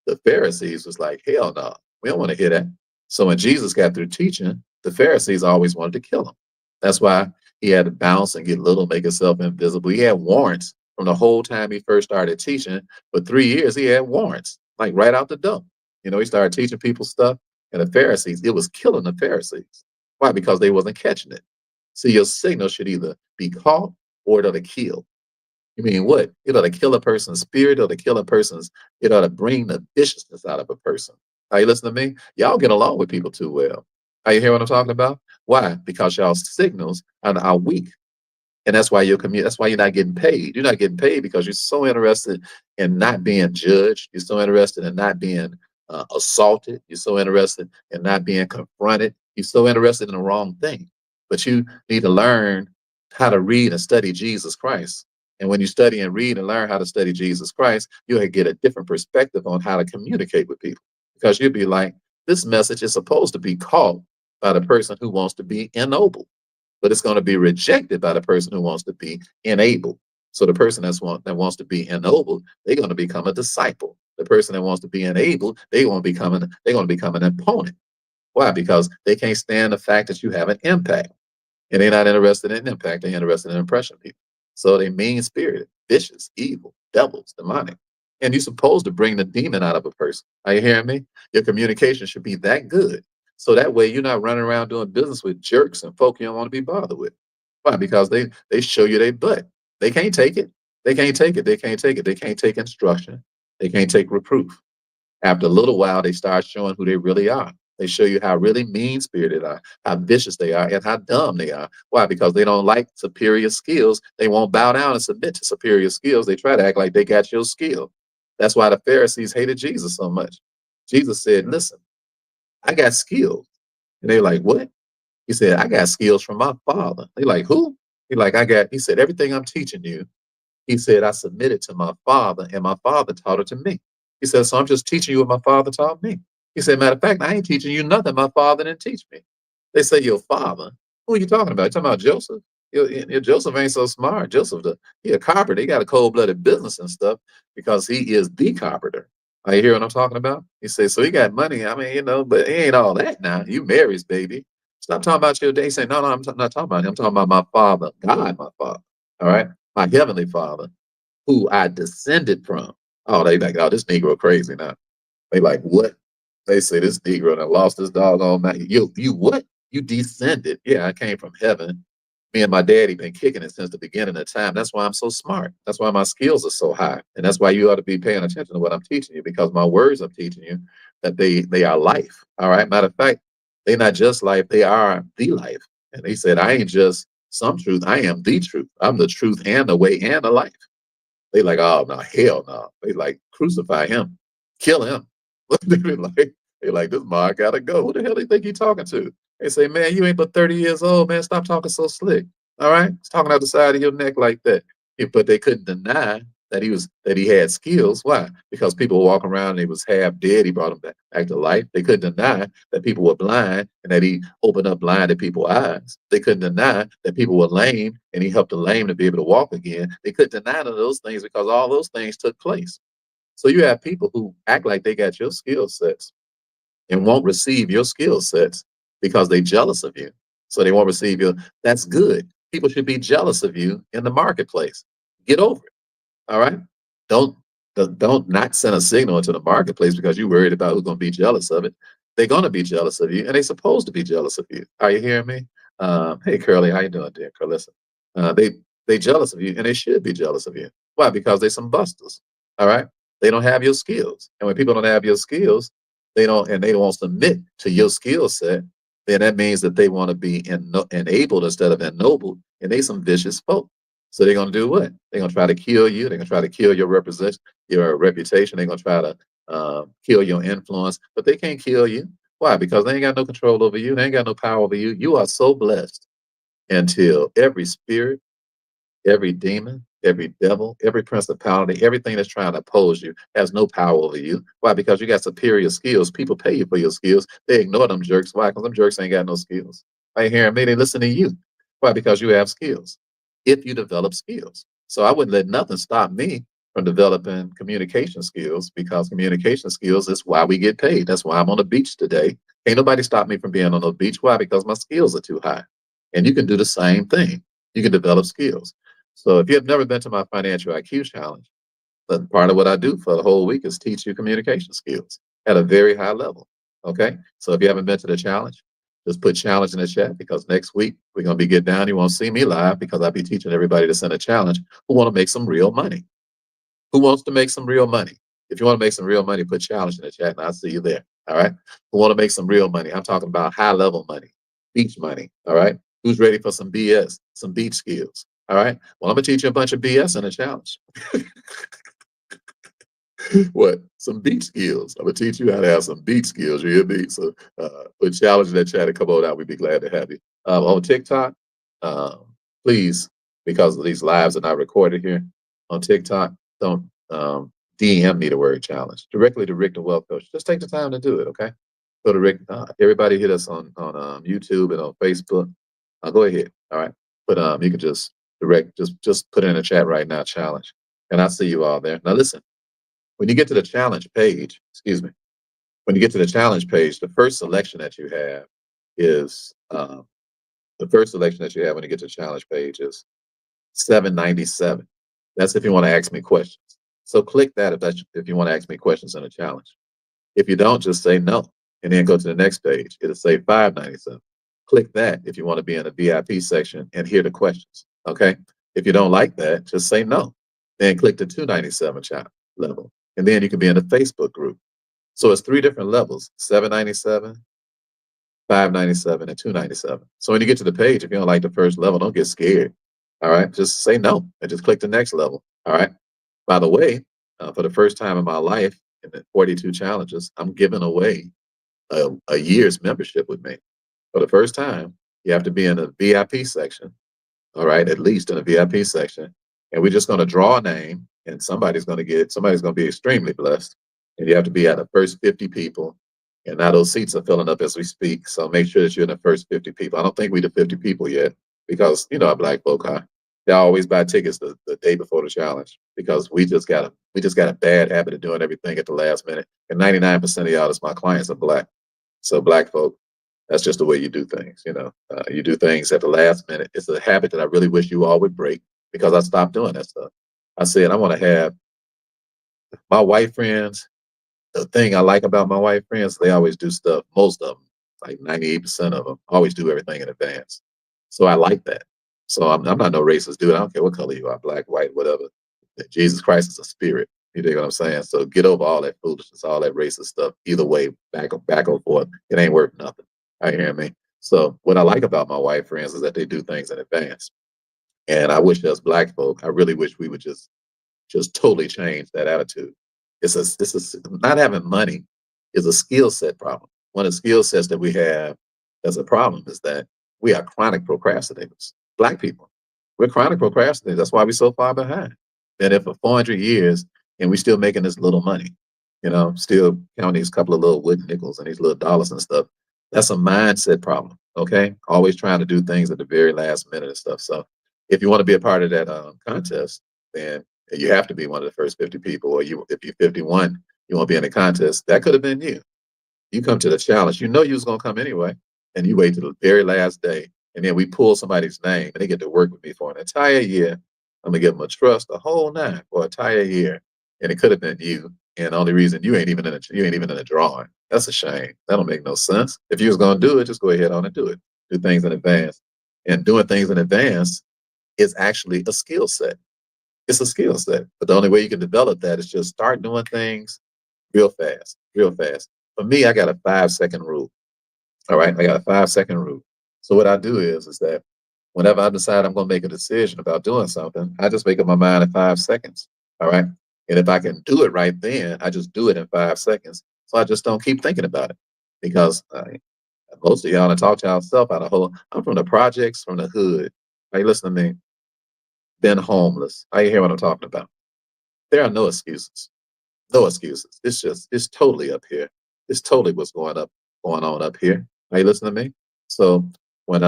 The Pharisees was like, hell no, we don't want to hear that. So when Jesus got through teaching, the Pharisees always wanted to kill him. That's why he had to bounce and get little, make himself invisible. He had warrants from the whole time he first started teaching. For 3 years, he had warrants, like right out the dump. He started teaching people stuff, and the Pharisees, it was killing the Pharisees. Why? Because they wasn't catching it. See, your signal should either be caught or it ought to kill. You mean what? It ought to kill a person's spirit, it ought to kill a person's, it ought to bring the viciousness out of a person. Are you listening to me? Y'all get along with people too well. Are you hearing what I'm talking about? Why? Because y'all signals are weak. And that's why that's why you're not getting paid. You're not getting paid because you're so interested in not being judged. You're so interested in not being assaulted. You're so interested in not being confronted. You're so interested in the wrong thing. But you need to learn how to read and study Jesus Christ. And when you study and read and learn how to study Jesus Christ, you'll get a different perspective on how to communicate with people. Because you'll be like, this message is supposed to be caught by the person who wants to be ennobled, but it's going to be rejected by the person who wants to be enabled. So the person that wants to be ennobled, they're going to become a disciple. The person that wants to be enabled, they're going to become an opponent. Why? Because they can't stand the fact that you have an impact. And they're not interested in impact, they're interested in impression people. So they mean spirited, vicious, evil, devils, demonic. And you're supposed to bring the demon out of a person. Are you hearing me? Your communication should be that good. So that way you're not running around doing business with jerks and folk you don't want to be bothered with. Why? Because they show you their butt. They can't take it. They can't take it. They can't take it. They can't take instruction. They can't take reproof. After a little while, they start showing who they really are. They show you how really mean-spirited they are, how vicious they are, and how dumb they are. Why? Because they don't like superior skills. They won't bow down and submit to superior skills. They try to act like they got your skill. That's why the Pharisees hated Jesus so much. Jesus said, listen, I got skills. And they're like, what? He said, I got skills from my father. They like, who? He said, everything I'm teaching you, he said, I submitted to my father, and my father taught it to me. He said, so I'm just teaching you what my father taught me. He said, matter of fact, I ain't teaching you nothing my father didn't teach me. They say, your father? Who are you talking about? You talking about Joseph? Joseph ain't so smart. Joseph, he a carpenter. He got a cold-blooded business and stuff because he is the carpenter. Are you hear what I'm talking about? He says, so he got money. I mean, but he ain't all that now. You Mary's baby. Stop talking about your day. He said, no, I'm not talking about him. I'm talking about my father, God, my father. All right? My heavenly father, who I descended from. Oh, they like, oh, this Negro crazy now. They like, what? They say this Negro that lost his doggone mind. You what? You descended. Yeah, I came from heaven. Me and my daddy been kicking it since the beginning of time. That's why I'm so smart. That's why my skills are so high. And that's why you ought to be paying attention to what I'm teaching you, because my words I'm teaching you, that they are life. All right. Matter of fact, they're not just life, they are the life. And he said, I ain't just some truth, I am the truth. I'm the truth and the way and the life. They like, oh no, hell no. They like, crucify him, kill him. They like, this Mark gotta go. Who the hell do you think you talking to? They say, man, you ain't but 30 years old, man. Stop talking so slick. All right? It's talking out the side of your neck like that. But they couldn't deny that he had skills. Why? Because people were walking around and he was half dead. He brought them back to life. They couldn't deny that people were blind and that he opened up blinded people's eyes. They couldn't deny that people were lame and he helped the lame to be able to walk again. They couldn't deny none of those things because all those things took place. So you have people who act like they got your skill sets and won't receive your skill sets because they jealous of you. So they won't receive your, that's good. People should be jealous of you in the marketplace. Get over it. All right. Don't don't not send a signal into the marketplace because you're worried about who's going to be jealous of it. They're going to be jealous of you, and they're supposed to be jealous of you. Are you hearing me? Hey, Curly, how you doing, dear Carlissa? They jealous of you, and they should be jealous of you. Why? Because they're some busters. All right. They don't have your skills, and when people don't have your skills, they don't submit to your skill set. Then that means that they want to be enabled instead of ennobled, and they some vicious folk. So they're gonna do what? They're gonna try to kill you. They're gonna try to kill your reputation. They're gonna try to kill your influence, but they can't kill you. Why? Because they ain't got no control over you. They ain't got no power over you. You are so blessed until every spirit, every demon, every devil, every principality, everything that's trying to oppose you has no power over you. Why? Because you got superior skills. People pay you for your skills. They ignore them jerks. Why? Because them jerks ain't got no skills. Right here, me, they listen to you. Why? Because you have skills. If you develop skills. So I wouldn't let nothing stop me from developing communication skills because communication skills is why we get paid. That's why I'm on the beach today. Ain't nobody stop me from being on the beach. Why? Because my skills are too high. And you can do the same thing. You can develop skills. So if you have never been to my financial IQ challenge, then part of what I do for the whole week is teach you communication skills at a very high level. Okay. So if you haven't been to the challenge, just put challenge in the chat because next week we're going to be get down. You won't see me live because I'll be teaching everybody to send a challenge who want to make some real money. Who wants to make some real money? If you want to make some real money, put challenge in the chat and I'll see you there. All right. Who want to make some real money? I'm talking about high level money, beach money. All right. Who's ready for some BS, some beach skills? All right. Well, I'm going to teach you a bunch of BS in a challenge. What? Some beach skills. I'm gonna teach you how to have some beach skills. You hear me? So put challenge in that chat and come on out. We'd be glad to have you. On TikTok, um, please, because these lives are not recorded here on TikTok, don't DM me the word challenge directly to Rick the Wealth Coach. Just take the time to do it, okay? Go to Rick. Everybody hit us on YouTube and on Facebook. Go ahead. All right. But you can just just put in a chat right now, challenge, and I see you all there. Now listen. When you get to the challenge page, excuse me, when you get to the challenge page, the first selection that you have is the first selection that you have when you get to the challenge page is 797. That's if you want to ask me questions. So click that if you want to ask me questions in a challenge. If you don't, just say no, and then go to the next page. It'll say 597. Click that if you want to be in the VIP section and hear the questions. Okay. If you don't like that, just say no. Then click the 297 level. And then you can be in the Facebook group. So it's 3 different levels: 797, 597, and 297. So when you get to the page, if you don't like the first level, don't get scared. All right. Just say no and just click the next level. All right. By the way, for the first time in my life, in the 42 challenges, I'm giving away a year's membership with me. For the first time, you have to be in the VIP section. All right. At least in the VIP section. And we're just going to draw a name and somebody's going to be extremely blessed. And you have to be at the first 50 people. And now those seats are filling up as we speak. So make sure that you're in the first 50 people. I don't think we're the 50 people yet because, you know, how black folk are. They always buy tickets the day before the challenge because we just got a bad habit of doing everything at the last minute. And 99% of y'all that's my clients are black. So black folk, that's just the way you do things. You know, you do things at the last minute. It's a habit that I really wish you all would break because I stopped doing that stuff. I said, I want to have my white friends. The thing I like about my white friends, they always do stuff. Most of them, like 98% of them, always do everything in advance. So I like that. So I'm not no racist dude. I don't care what color you are, black, white, whatever. Jesus Christ is a spirit. You dig what I'm saying? So get over all that foolishness, all that racist stuff. Either way, back or forth, it ain't worth nothing. I hear me. So what I like about my white friends is that they do things in advance. And I wish us black folk, I really wish we would just totally change that attitude. This is not having money is a skill set problem. One of the skill sets that we have as a problem is that we are chronic procrastinators. Black people, we're chronic procrastinators. That's why we're so far behind been there for 400 years, and we still making this little money. Still counting these couple of little wooden nickels and these little dollars and stuff. That's a mindset problem. Okay, always trying to do things at the very last minute and stuff. So, if you want to be a part of that contest, then you have to be one of the first 50 people. Or if you're 51, you won't be in the contest. That could have been you. You come to the challenge. You know you was gonna come anyway, and you wait till the very last day, and then we pull somebody's name, and they get to work with me for an entire year. I'm gonna give them a trust, a whole nine for an entire year, and it could have been you. And the only reason you ain't even in a drawing. That's a shame. That don't make no sense. If you was gonna do it, just go ahead on and do it. Do things in advance, and doing things in advance is actually a skill set. It's a skill set, but the only way you can develop that is just start doing things real fast, real fast. For me, I got a 5-second rule. All right, I got a 5-second rule. So what I do is that whenever I decide I'm going to make a decision about doing something, I just make up my mind in 5 seconds. All right, and if I can do it right then, I just do it in 5 seconds. So I just don't keep thinking about it because most of y'all done talk to yourself out of whole. I'm from the projects, from the hood. Hey, listen to me. Been homeless. I hear what I'm talking about. There are no excuses. No excuses. It's totally up here. It's totally what's going on up here. Are you listening to me? So when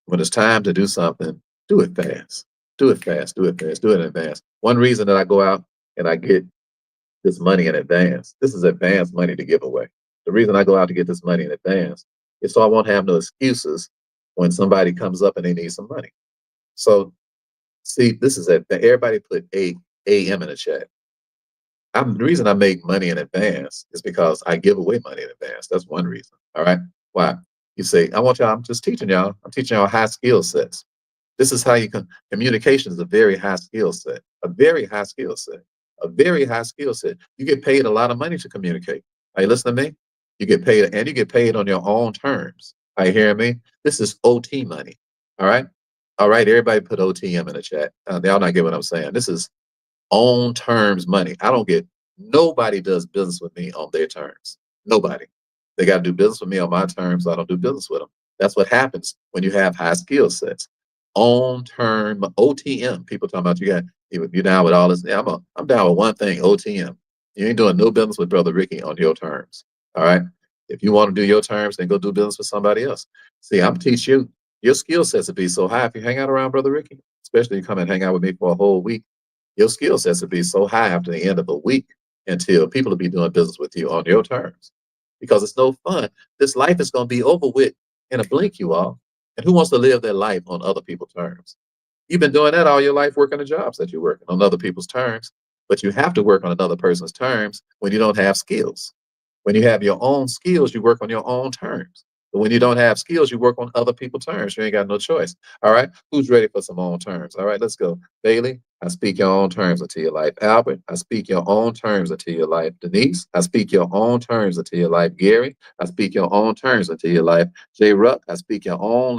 it's time to do something, do it fast. Do it fast. Do it fast. Do it in advance. One reason that I go out and I get this money in advance, this is advance money to give away. The reason I go out to get this money in advance is so I won't have no excuses when somebody comes up and they need some money. So see, this is everybody put AM in the chat. The reason I make money in advance is because I give away money in advance. That's one reason. All right. Why? You say, I'm just teaching y'all. I'm teaching y'all high skill sets. This is how you can, communication is a very high skill set, a very high skill set, a very high skill set. You get paid a lot of money to communicate. Are you listening to me? You get paid, and you get paid on your own terms. Are you hearing me? This is OT money. All right. All right. Everybody put OTM in the chat. Y'all not get what I'm saying. This is own terms money. Nobody does business with me on their terms. Nobody. They got to do business with me on my terms. I don't do business with them. That's what happens when you have high skill sets. On term OTM. People talking about you're down with all this. Yeah, I'm down with one thing, OTM. You ain't doing no business with Brother Ricky on your terms. All right. If you want to do your terms, then go do business with somebody else. See, I'm teach you your skill sets would be so high if you hang out around Brother Ricky, especially you come and hang out with me for a whole week. Your skill sets would be so high after the end of a week until people will be doing business with you on your terms. Because it's no fun. This life is going to be over with in a blink, you all. And who wants to live their life on other people's terms? You've been doing that all your life, working the jobs that you're working on other people's terms. But you have to work on another person's terms when you don't have skills. When you have your own skills, you work on your own terms. But when you don't have skills, you work on other people's terms. You ain't got no choice. All right. Who's ready for some own terms? All right, let's go. Bailey, I speak your own terms into your life. Albert, I speak your own terms into your life. Denise, I speak your own terms into your life. Gary, I speak your own terms into your life. J. Ruck, I speak your own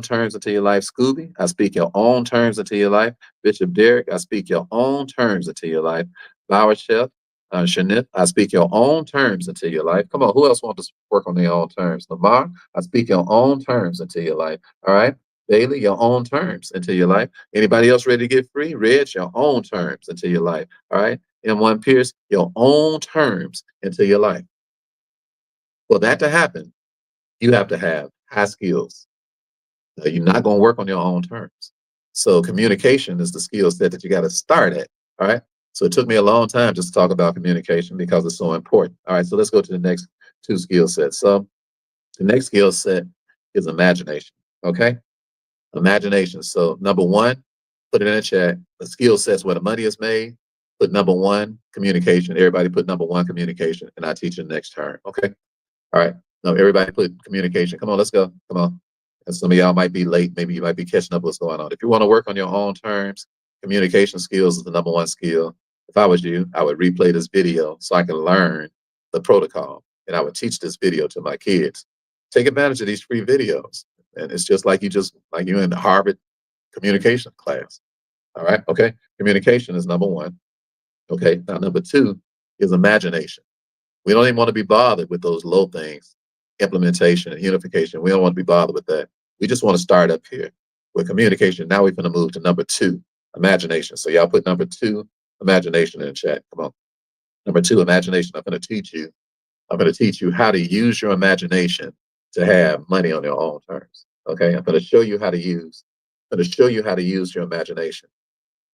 terms into your life. Scooby, I speak your own terms into your life. Bishop Derek, I speak your own terms into your life. Bauer Chef, Shanit, I speak your own terms into your life. Come on, who else wants to work on their own terms? Lamar, I speak your own terms into your life. All right. Bailey, your own terms into your life. Anybody else ready to get free? Reg, your own terms into your life. All right. M1 Pierce, your own terms into your life. For that to happen, you have to have high skills. You're not going to work on your own terms. So communication is the skill set that you got to start at. All right. So it took me a long time just to talk about communication because it's so important. All right. So let's go to the next two skill sets. So the next skill set is imagination. Okay. Imagination. So number one, put it in the chat. The skill sets where the money is made. Put number one, communication. Everybody put number one, communication. And I teach you the next term. Okay. All right. No, everybody put communication. Come on, let's go. Come on. And some of y'all might be late. Maybe you might be catching up what's going on. If you want to work on your own terms, communication skills is the number one skill. If I was you, I would replay this video so I can learn the protocol. And I would teach this video to my kids. Take advantage of these free videos. And it's just like you in the Harvard communication class. All right. Okay. Communication is number one. Okay. Now, number two is imagination. We don't even want to be bothered with those low things, implementation and unification. We don't want to be bothered with that. We just want to start up here with communication. Now we're going to move to number two. Imagination. So y'all put number 2, imagination in the chat. Come on. Number 2, imagination. I'm going to teach you. I'm going to teach you how to use your imagination to have money on your own terms. Okay. I'm going to show you how to use. I'm going to show you how to use your imagination.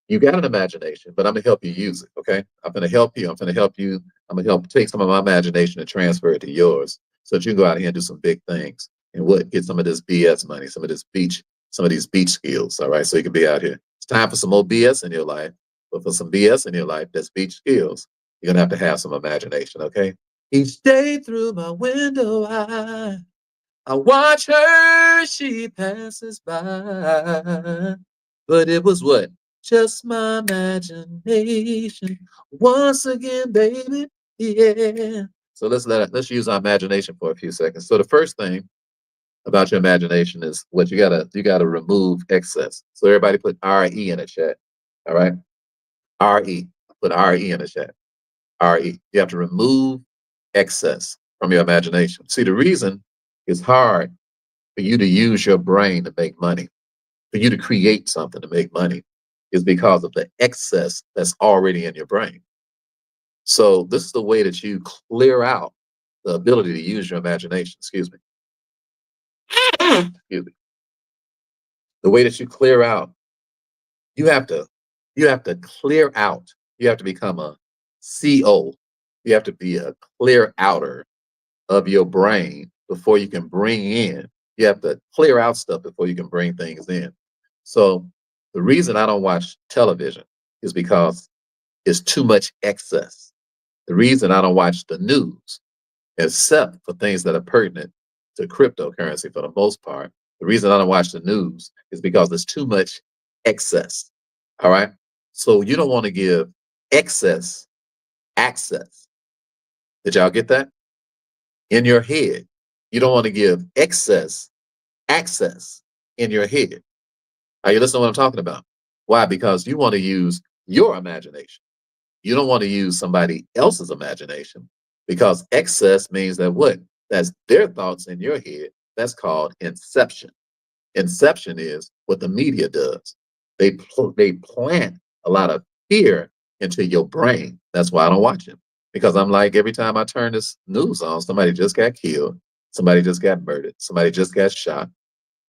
You got an imagination, but I'm gonna help you use it. Okay. I'm gonna help you. I'm gonna help you. I'm gonna help take some of my imagination and transfer it to yours so that you can go out here and do some big things and what get some of this BS money, some of these beach skills. All right. So you can be out here. It's time for some more BS in your life, but for some BS in your life, that's beach skills. You're gonna have some imagination. Okay. Each day through my window, I watch her, she passes by. But it was what? Just my imagination. Once again, baby. Yeah. So let's use our imagination for a few seconds. So the first thing about your imagination is what you gotta remove excess. So everybody put RE in the chat. All right. RE. Put RE in the chat. RE. You have to remove excess from your imagination. See, the reason it's hard for you to use your brain to make money, for you to create something to make money, is because of the excess that's already in your brain. So this is the way that you clear out the ability to use your imagination. Excuse me. Excuse me. The way that you clear out, you have to, you have to clear out. You have to become a CO. You have to be a clear outer of your brain before you can bring in. You have to clear out stuff before you can bring things in. So the reason I don't watch television is because it's too much excess. The reason I don't watch the news, except for things that are pertinent to cryptocurrency for the most part, the reason I don't watch the news is because there's too much excess. All right. So you don't want to give excess access. Did y'all get that? In your head. You don't want to give excess access in your head. Are you listening to what I'm talking about? Why? Because you want to use your imagination. You don't want to use somebody else's imagination because excess means that what? That's their thoughts in your head. That's called inception. Inception is what the media does. They plant a lot of fear into your brain. That's why I don't watch it. Because I'm like, every time I turn this news on, somebody just got killed, somebody just got murdered, somebody just got shot,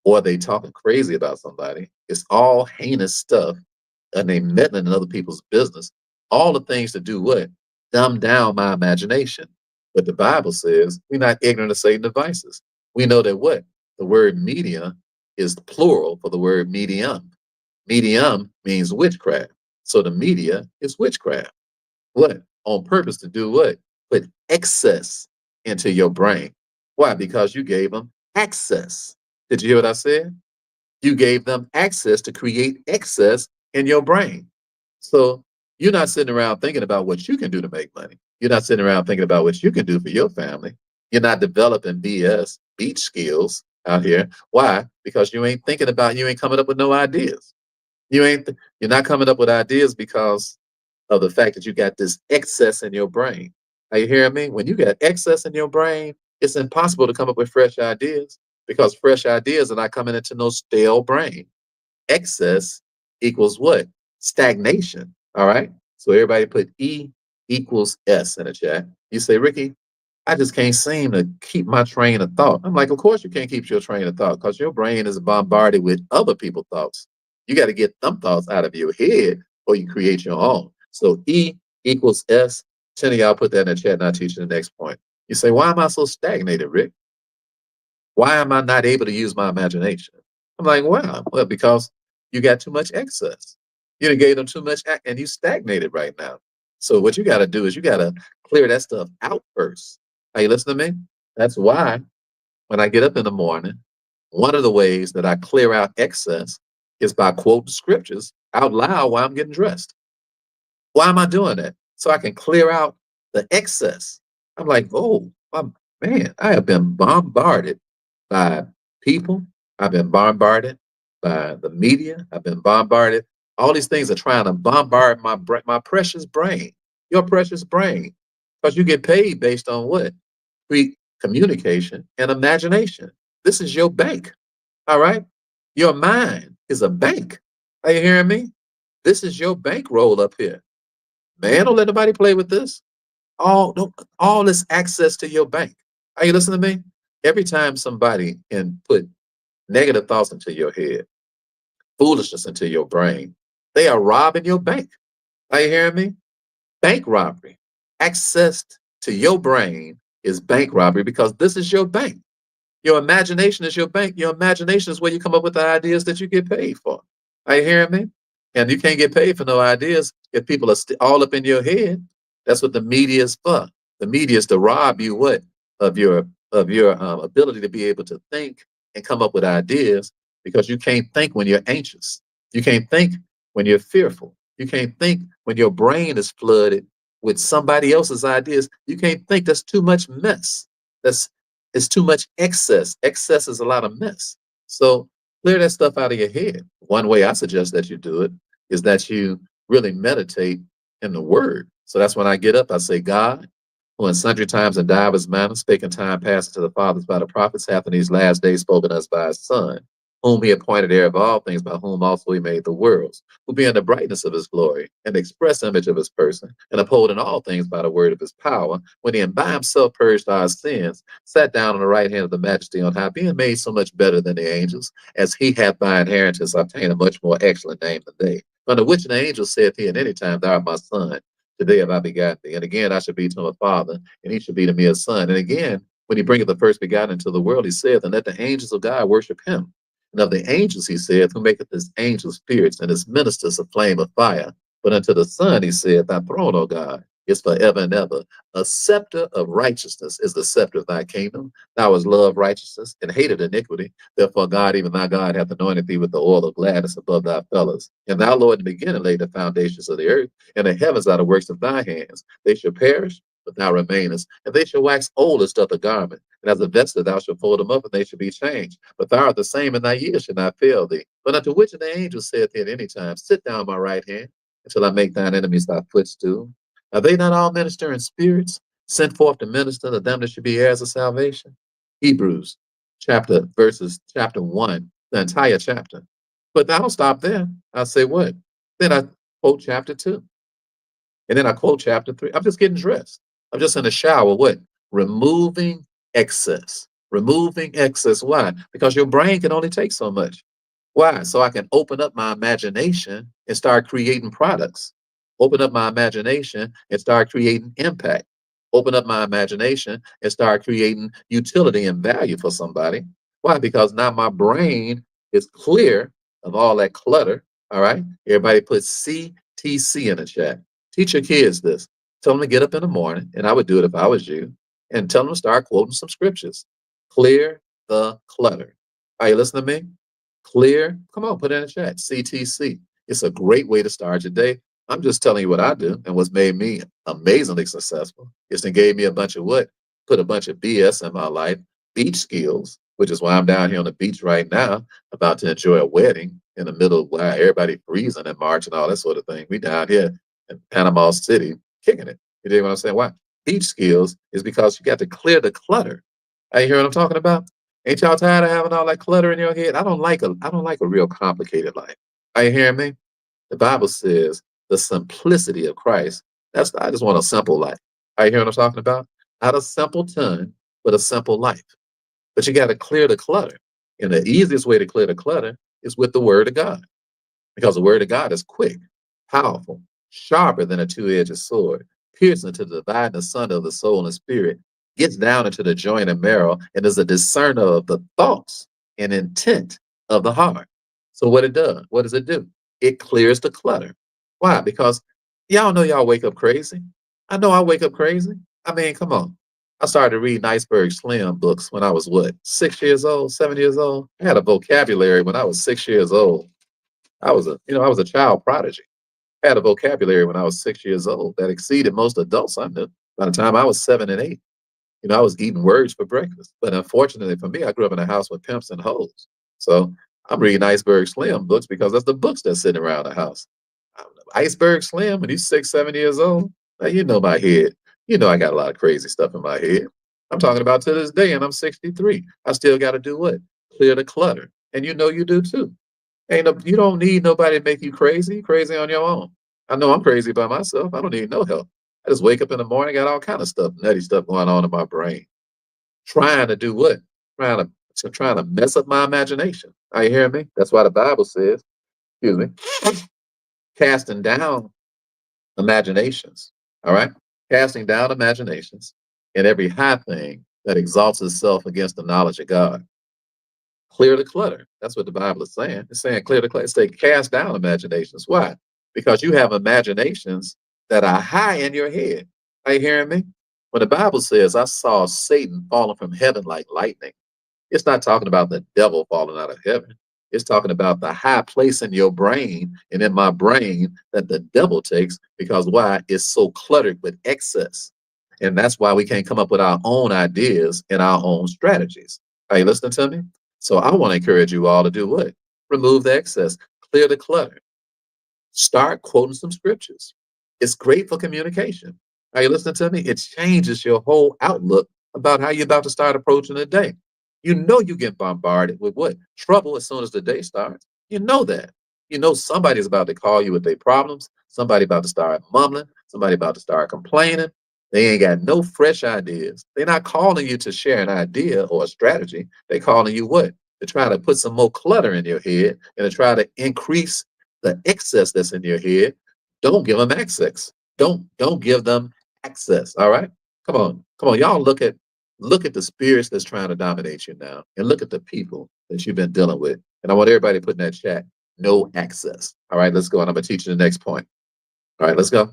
or they talking crazy about somebody. It's all heinous stuff, and they meddling in other people's business. All the things to do what? Dumb down my imagination. But the Bible says we're not ignorant of Satan's devices. We know that what? The word media is plural for the word medium. Medium means witchcraft. So the media is witchcraft. What? On purpose to do what? Put excess into your brain. Why? Because you gave them access. Did you hear what I said? You gave them access to create excess in your brain. So you're not sitting around thinking about what you can do to make money. You're not sitting around thinking about what you can do for your family. You're not developing beach skills out here. Why? Because you ain't coming up with no ideas. You're not coming up with ideas because of the fact that you got this excess in your brain. Are you hearing me? When you got excess in your brain, it's impossible to come up with fresh ideas because fresh ideas are not coming into no stale brain. Excess equals what? Stagnation. All right. So everybody put E equals S in the chat. You say, Ricky, I just can't seem to keep my train of thought. I'm like, of course you can't keep your train of thought because your brain is bombarded with other people's thoughts. You got to get them thoughts out of your head or you create your own. So E equals S. 10 of y'all put that in the chat and I'll teach you the next point. You say, why am I so stagnated, Rick? Why am I not able to use my imagination? I'm like, wow. Well, because you got too much excess. You done gave them too much and you stagnated right now. So what you got to do is you got to clear that stuff out first. Are you listening to me? That's why when I get up in the morning, one of the ways that I clear out excess is by quoting scriptures out loud while I'm getting dressed. Why am I doing that? So I can clear out the excess. I'm like, oh, man, I have been bombarded by people. I've been bombarded by the media. I've been bombarded. All these things are trying to bombard my precious brain, your precious brain, because you get paid based on what? Free communication and imagination. This is your bank. All right. Your mind is a bank. Are you hearing me? This is your bankroll up here. Man, don't let nobody play with this. All this access to your bank. Are you listening to me? Every time somebody can put negative thoughts into your head, foolishness into your brain, they are robbing your bank. Are you hearing me? Bank robbery. Access to your brain is bank robbery because this is your bank. Your imagination is your bank. Your imagination is where you come up with the ideas that you get paid for. Are you hearing me? And you can't get paid for no ideas if people are all up in your head. That's what the media is for. The media is to rob you what of your ability to be able to think and come up with ideas because you can't think when you're anxious. You can't think when you're fearful. You can't think when your brain is flooded with somebody else's ideas. You can't think. That's too much mess. That's It's too much excess. Excess is a lot of mess. So clear that stuff out of your head. One way I suggest that you do it is that you really meditate in the word. So that's when I get up, I say, God, who in sundry times and divers manners spake in time past to the fathers by the prophets, hath in these last days spoken us by his Son, whom he appointed heir of all things, by whom also he made the worlds, who being the brightness of his glory, and the express image of his person, and upholding all things by the word of his power, when he by himself purged our sins, sat down on the right hand of the majesty on high, being made so much better than the angels, as he hath by inheritance obtained a much more excellent name than they. Under which an angel saith he at any time, Thou art my son, today have I begotten thee. And again I shall be to him a father, and he shall be to me a son. And again, when he bringeth the first begotten into the world, he saith, And let the angels of God worship him. And of the angels, he saith, Who maketh his angels spirits, and his ministers a flame of fire. But unto the Son, he saith, Thy throne, O God, is forever and ever. A scepter of righteousness is the scepter of thy kingdom. Thou hast loved righteousness and hated iniquity. Therefore, God, even thy God, hath anointed thee with the oil of gladness above thy fellows. And thou, Lord, in the beginning laid the foundations of the earth, and the heavens are the works of thy hands. They shall perish, but thou remainest, and they shall wax old as doth a garment. And as a vesture thou shalt fold them up, and they shall be changed. But thou art the same, and thy years shall not fail thee. But unto which of the angels saith he at any time, Sit down on my right hand, until I make thine enemies thy footstool? Are they not all ministering spirits, sent forth to minister to them that should be heirs of salvation? Hebrews chapter 1, the entire chapter. But I don't stop there. I say what? Then I quote chapter 2. And then I quote chapter 3. I'm just getting dressed. I'm just in the shower. What? Removing excess. Removing excess. Why? Because your brain can only take so much. Why? So I can open up my imagination and start creating products. Open up my imagination and start creating impact. Open up my imagination and start creating utility and value for somebody. Why? Because now my brain is clear of all that clutter. All right. Everybody put CTC in the chat. Teach your kids this. Tell them to get up in the morning, and I would do it if I was you, and tell them to start quoting some scriptures. Clear the clutter. Are you listening to me? Clear. Come on, put it in the chat. CTC. It's a great way to start your day. I'm just telling you what I do and what's made me amazingly successful. It's gave me a bunch of what? Put a bunch of BS in my life. Beach skills, which is why I'm down here on the beach right now, about to enjoy a wedding in the middle of where everybody freezing in March and all that sort of thing. We down here in Panama City kicking it. You dig what I'm saying? Why? Beach skills is because you got to clear the clutter. Are you hear what I'm talking about? Ain't y'all tired of having all that clutter in your head? I don't like a real complicated life. Are you hearing me? The Bible says the simplicity of Christ. I just want a simple life. Are you hearing what I'm talking about? Not a simple ton, but a simple life. But you got to clear the clutter. And the easiest way to clear the clutter is with the word of God. Because the word of God is quick, powerful, sharper than a two-edged sword, piercing to the dividing asunder of the soul and spirit, gets down into the joint and marrow, and is a discerner of the thoughts and intent of the heart. So what does it do? It clears the clutter. Why? Because y'all know y'all wake up crazy. I know I wake up crazy. I mean, come on. I started reading Iceberg Slim books when I was what, 6 years old, 7 years old? I had a vocabulary when I was 6 years old. I was a child prodigy. I had a vocabulary when I was 6 years old that exceeded most adults I knew. By the time I was 7 and 8, I was eating words for breakfast. But unfortunately for me, I grew up in a house with pimps and hoes. So I'm reading Iceberg Slim books because that's the books that's sitting around the house. Iceberg Slim, when he's 6, 7 years old, now you know my head. You know I got a lot of crazy stuff in my head. I'm talking about to this day, and I'm 63. I still got to do what? Clear the clutter. And you know you do too. Ain't no, you don't need nobody to make you crazy. You crazy on your own. I know I'm crazy by myself. I don't need no help. I just wake up in the morning, got all kind of stuff, nutty stuff going on in my brain. Trying to do what? Trying to mess up my imagination. Are you hearing me? That's why the Bible says, excuse me, casting down imaginations. All right? Casting down imaginations and every high thing that exalts itself against the knowledge of God. Clear the clutter. That's what the Bible is saying. It's saying clear the clutter. It's saying cast down imaginations. Why? Because you have imaginations that are high in your head. Are you hearing me? When the Bible says, I saw Satan falling from heaven like lightning, it's not talking about the devil falling out of heaven. It's talking about the high place in your brain and in my brain that the devil takes because why? It's so cluttered with excess. And that's why we can't come up with our own ideas and our own strategies. Are you listening to me? So I want to encourage you all to do what? Remove the excess, clear the clutter. Start quoting some scriptures. It's great for communication. Are you listening to me? It changes your whole outlook about how you're about to start approaching the day. You know you get bombarded with what? Trouble as soon as the day starts. You know that. You know somebody's about to call you with their problems. Somebody about to start mumbling. Somebody about to start complaining. They ain't got no fresh ideas. They're not calling you to share an idea or a strategy. They're calling you what? To try to put some more clutter in your head and to try to increase the excess that's in your head. Don't give them access. Don't give them access. All right. Come on. Y'all look at the spirits that's trying to dominate you now, and look at the people that you've been dealing with. And I want everybody to put in that chat, no access. All right, let's go. And I'm gonna teach you the next point. All right, let's go.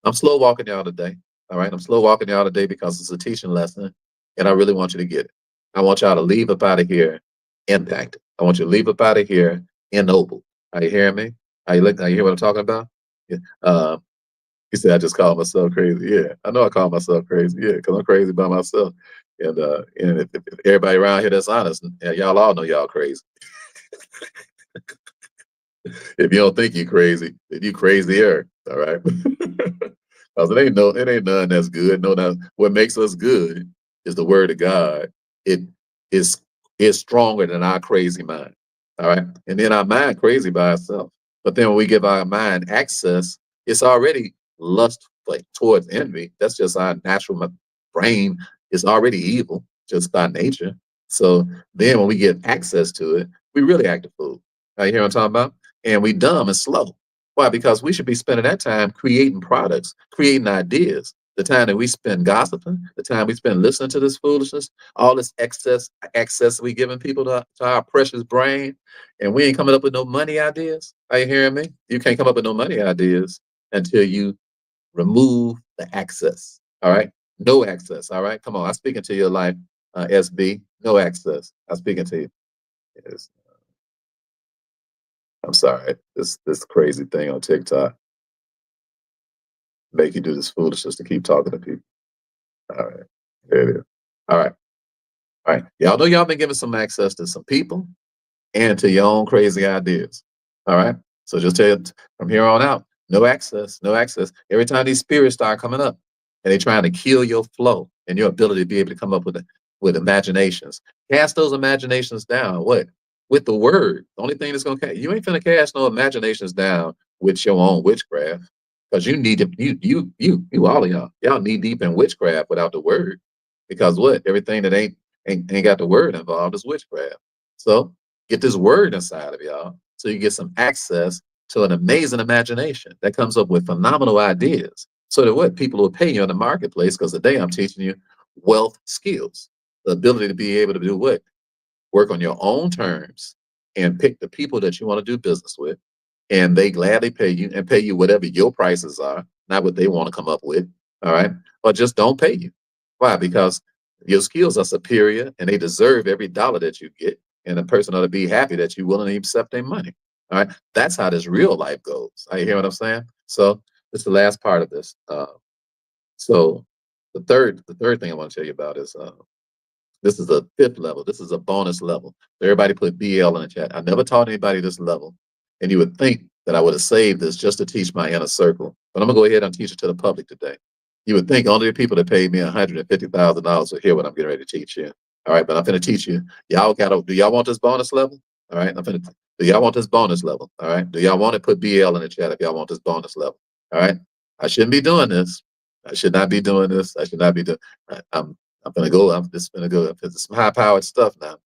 I'm slow walking y'all today. All right, I'm slow walking y'all today because it's a teaching lesson, and I really want you to get it. I want y'all to leave up out of here impacted. I want you to leave up out of here ennobled. Are you hearing me? Are you hear what I'm talking about? Yeah. He said I just called myself crazy. Yeah, I know I call myself crazy. Yeah, because I'm crazy by myself. And if everybody around here that's honest, y'all all know y'all crazy. If you don't think you crazy, then you crazier. All right. Because it ain't none that's good. No, no. What makes us good is the word of God. It is is stronger than our crazy mind. All right. And then our mind crazy by itself. But then when we give our mind access, it's already lust like towards envy. That's just our natural brain is already evil, just by nature. So then when we get access to it, we really act a fool. You hear what I'm talking about? And we dumb and slow. Why? Because we should be spending that time creating products, creating ideas. The time that we spend gossiping, the time we spend listening to this foolishness, all this excess we giving people to our precious brain, and we ain't coming up with no money ideas. Are you hearing me? You can't come up with no money ideas until you remove the access. All right, no access. All right, come on. I'm speaking to your life, SB. No access. I'm speaking to you. Yes. I'm sorry. This crazy thing on TikTok make you do this foolishness to keep talking to people. All right, there it is. All right, all right. Y'all know y'all been giving some access to some people and to your own crazy ideas. All right. So just tell you from here on out, no access, no access. Every time these spirits start coming up and they're trying to kill your flow and your ability to be able to come up with imaginations, cast those imaginations down. What? With the word. The only thing that's gonna cast, you ain't finna cast no imaginations down with your own witchcraft. Because you need to you all of y'all knee deep in witchcraft without the word. Because what? Everything that ain't got the word involved is witchcraft. So get this word inside of y'all so you get some access to an amazing imagination that comes up with phenomenal ideas. So that what people will pay you in the marketplace because today I'm teaching you wealth skills, the ability to be able to do what? Work on your own terms and pick the people that you want to do business with. And they gladly pay you and pay you whatever your prices are, not what they want to come up with. All right. Or just don't pay you. Why? Because your skills are superior and they deserve every dollar that you get. And a person ought to be happy that you're willing to accept their money. All right. That's how this real life goes. Are you hear what I'm saying? So this is the last part of this. So the third thing I want to tell you about is this is a fifth level. This is a bonus level. So everybody put BL in the chat. I never taught anybody this level. And you would think that I would have saved this just to teach my inner circle. But I'm going to go ahead and teach it to the public today. You would think only the people that paid me $150,000 will hear what I'm getting ready to teach you. All right, but I'm going to teach you. Do y'all want this bonus level? All right, Do y'all want this bonus level? All right. Do y'all want to put BL in the chat if y'all want this bonus level? All right. I shouldn't be doing this. I should not be doing this. I should not be doing. I'm gonna go. I'm just gonna go. It's some high powered stuff now.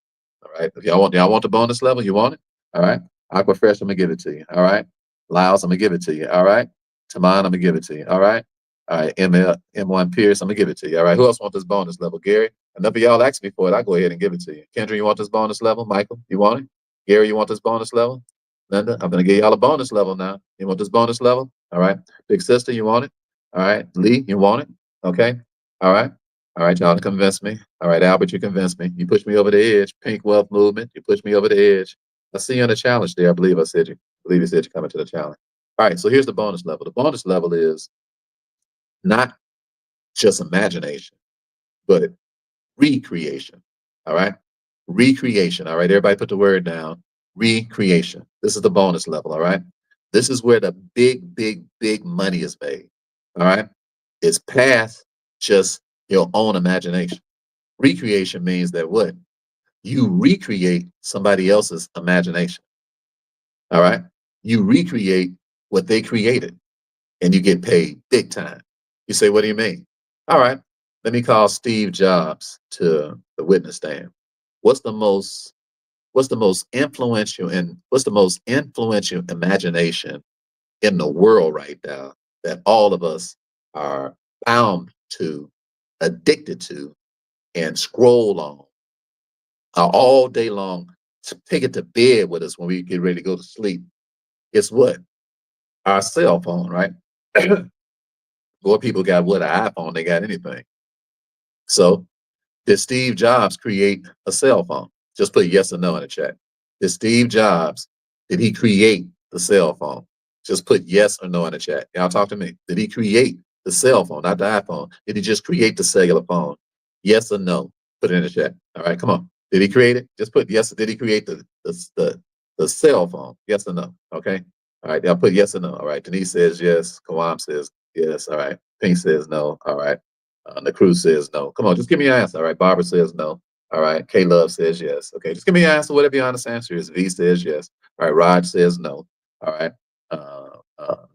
All right. If y'all want the bonus level, you want it. All right. Aquafresh, I'm gonna give it to you. All right. Lyles, I'm gonna give it to you. All right. Tamon, I'm gonna give it to you. All right. All right. M1 Pierce, I'm gonna give it to you. All right. Who else want this bonus level? Gary. Enough of y'all asked me for it. I go ahead and give it to you. Kendra, you want this bonus level? Michael, you want it? Gary, you want this bonus level? Linda, I'm gonna give y'all a bonus level now. You want this bonus level? All right. Big sister, you want it? All right. Lee, you want it? Okay. All right. All right, y'all convince me. All right, Albert, you convinced me. You pushed me over the edge. Pink Wealth Movement, you pushed me over the edge. I see you on the challenge there. I believe you said you're coming to the challenge. All right, so here's the bonus level. The bonus level is not just imagination, but recreation. All right, recreation. All right, everybody put the word down. Recreation. This is the bonus level. All right, this is where the big money is made. All right, it's past just your own imagination. Recreation means that what? You recreate somebody else's imagination. All right. You recreate what they created and you get paid big time. You say, what do you mean? All right. Let me call Steve Jobs to the witness stand. What's the most influential imagination in the world right now that all of us are bound to, addicted to, and scroll on all day long, to take it to bed with us when we get ready to go to sleep? It's what? Our cell phone, right? More people got what? An iPhone, they got anything. So did Steve Jobs create a cell phone? Just put yes or no in the chat. Did Steve Jobs, did he create the cell phone? Just put yes or no in the chat. Y'all talk to me. Did he create the cell phone, not the iPhone? Did he just create the cellular phone? Yes or no? Put it in the chat. All right, come on. Did he create it? Just put yes. Did he create the cell phone? Yes or no? Okay. All right, y'all put yes or no. All right. Denise says yes. Kawam says yes. All right. Pink says no. All right. The crew says no. Come on, just give me your answer. All right. Barbara says no. All right. K Love says yes. Okay, just give me your answer. Whatever your honest answer is. V says yes. All right. Raj says no. All right.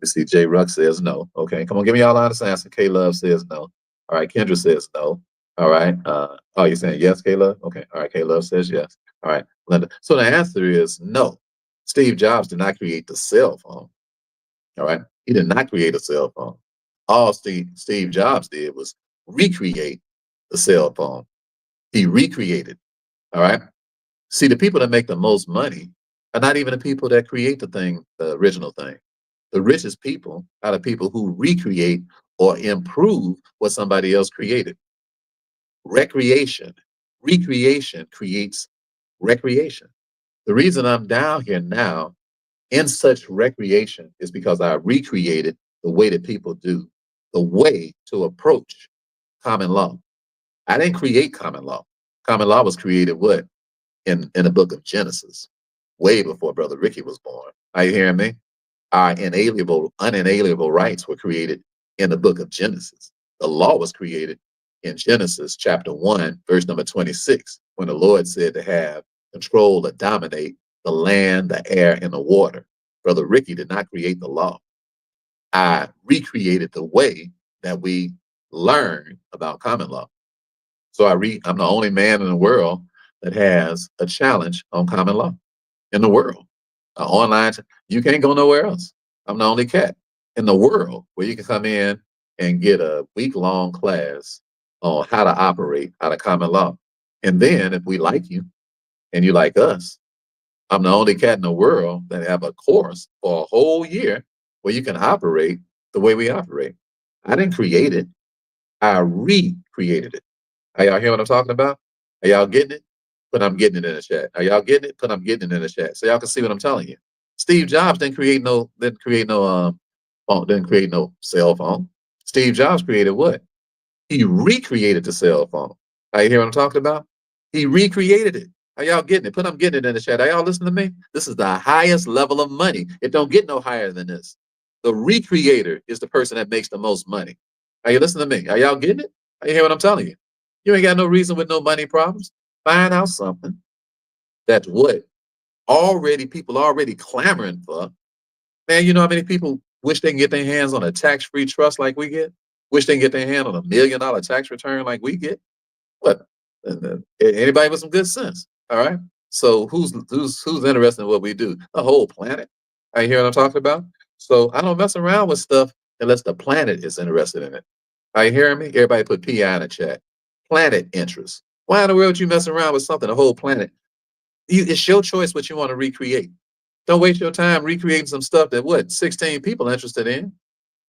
Let's see. J Ruck says no. Okay, come on, give me y'all honest answer. K Love says no. All right. Kendra says no. All right. Oh, you're saying yes, K Love? Okay. All right. K Love says yes. All right. Linda. So the answer is no. Steve Jobs did not create the cell phone. All right. He did not create a cell phone. All Steve Jobs did was recreate the cell phone. He recreated. All right. See, the people that make the most money are not even the people that create the thing, the original thing. The richest people are the people who recreate or improve what somebody else created. Recreation. Recreation creates recreation. The reason I'm down here now in such recreation is because I recreated the way that people do, the way to approach common law. I didn't create common law. Common law was created what? In the book of Genesis, way before Brother Ricky was born. Are you hearing me? Our unalienable rights were created in the book of Genesis. The law was created in Genesis chapter 1, verse number 26, when the Lord said to have control or dominate the land, the air, and the water. Brother Ricky did not create the law. I recreated the way that we learn about common law. So I'm the only man in the world that has a challenge on common law in the world. Online, you can't go nowhere else. I'm the only cat in the world where you can come in and get a week-long class on how to operate out of common law. And then if we like you and you like us, I'm the only cat in the world that have a course for a whole year where you can operate the way we operate. I didn't create it. I recreated it. Are y'all hear what I'm talking about? Are y'all getting it? Put I'm getting it in the chat. Are y'all getting it? Put I'm getting it in the chat. So y'all can see what I'm telling you. Steve Jobs didn't create no phone, didn't create no cell phone. Steve Jobs created what? He recreated the cell phone. Are you hear what I'm talking about? He recreated it. Are y'all getting it? Put I'm getting it in the chat. Are y'all listening to me? This is the highest level of money. It don't get no higher than this. The recreator is the person that makes the most money. Are you listening to me? Are y'all getting it? Are you hear what I'm telling you? You ain't got no reason with no money problems. Find out something that's what People already clamoring for. Man, you know how many people wish they can get their hands on a tax-free trust like we get? Wish they can get their hand on $1 million tax return like we get? What? Anybody with some good sense? All right. So who's interested in what we do? The whole planet. You hear what I'm talking about? So I don't mess around with stuff unless the planet is interested in it. Are you hearing me? Everybody put PI in the chat. Planet interest. Why in the world you messing around with something the whole planet? It's your choice what you want to recreate. Don't waste your time recreating some stuff that what 16 people interested in,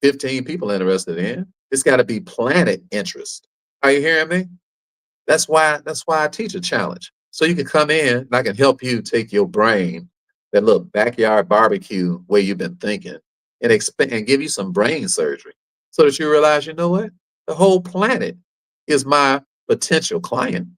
15 people interested in. It's got to be planet interest. Are you hearing me? That's why I teach a challenge. So you can come in and I can help you take your brain, that little backyard barbecue way you've been thinking, and expand and give you some brain surgery so that you realize, you know what? The whole planet is my potential client.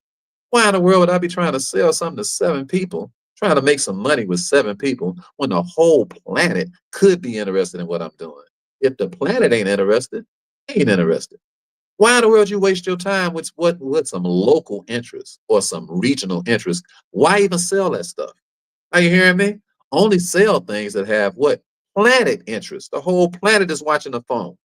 Why in the world would I be trying to sell something to 7 people, trying to make some money with 7 people when the whole planet could be interested in what I'm doing? If the planet ain't interested. Why in the world you waste your time with what some local interest or some regional interest? Why even sell that stuff? Are you hearing me? Only sell things that have what? Planet interest. The whole planet is watching the phone.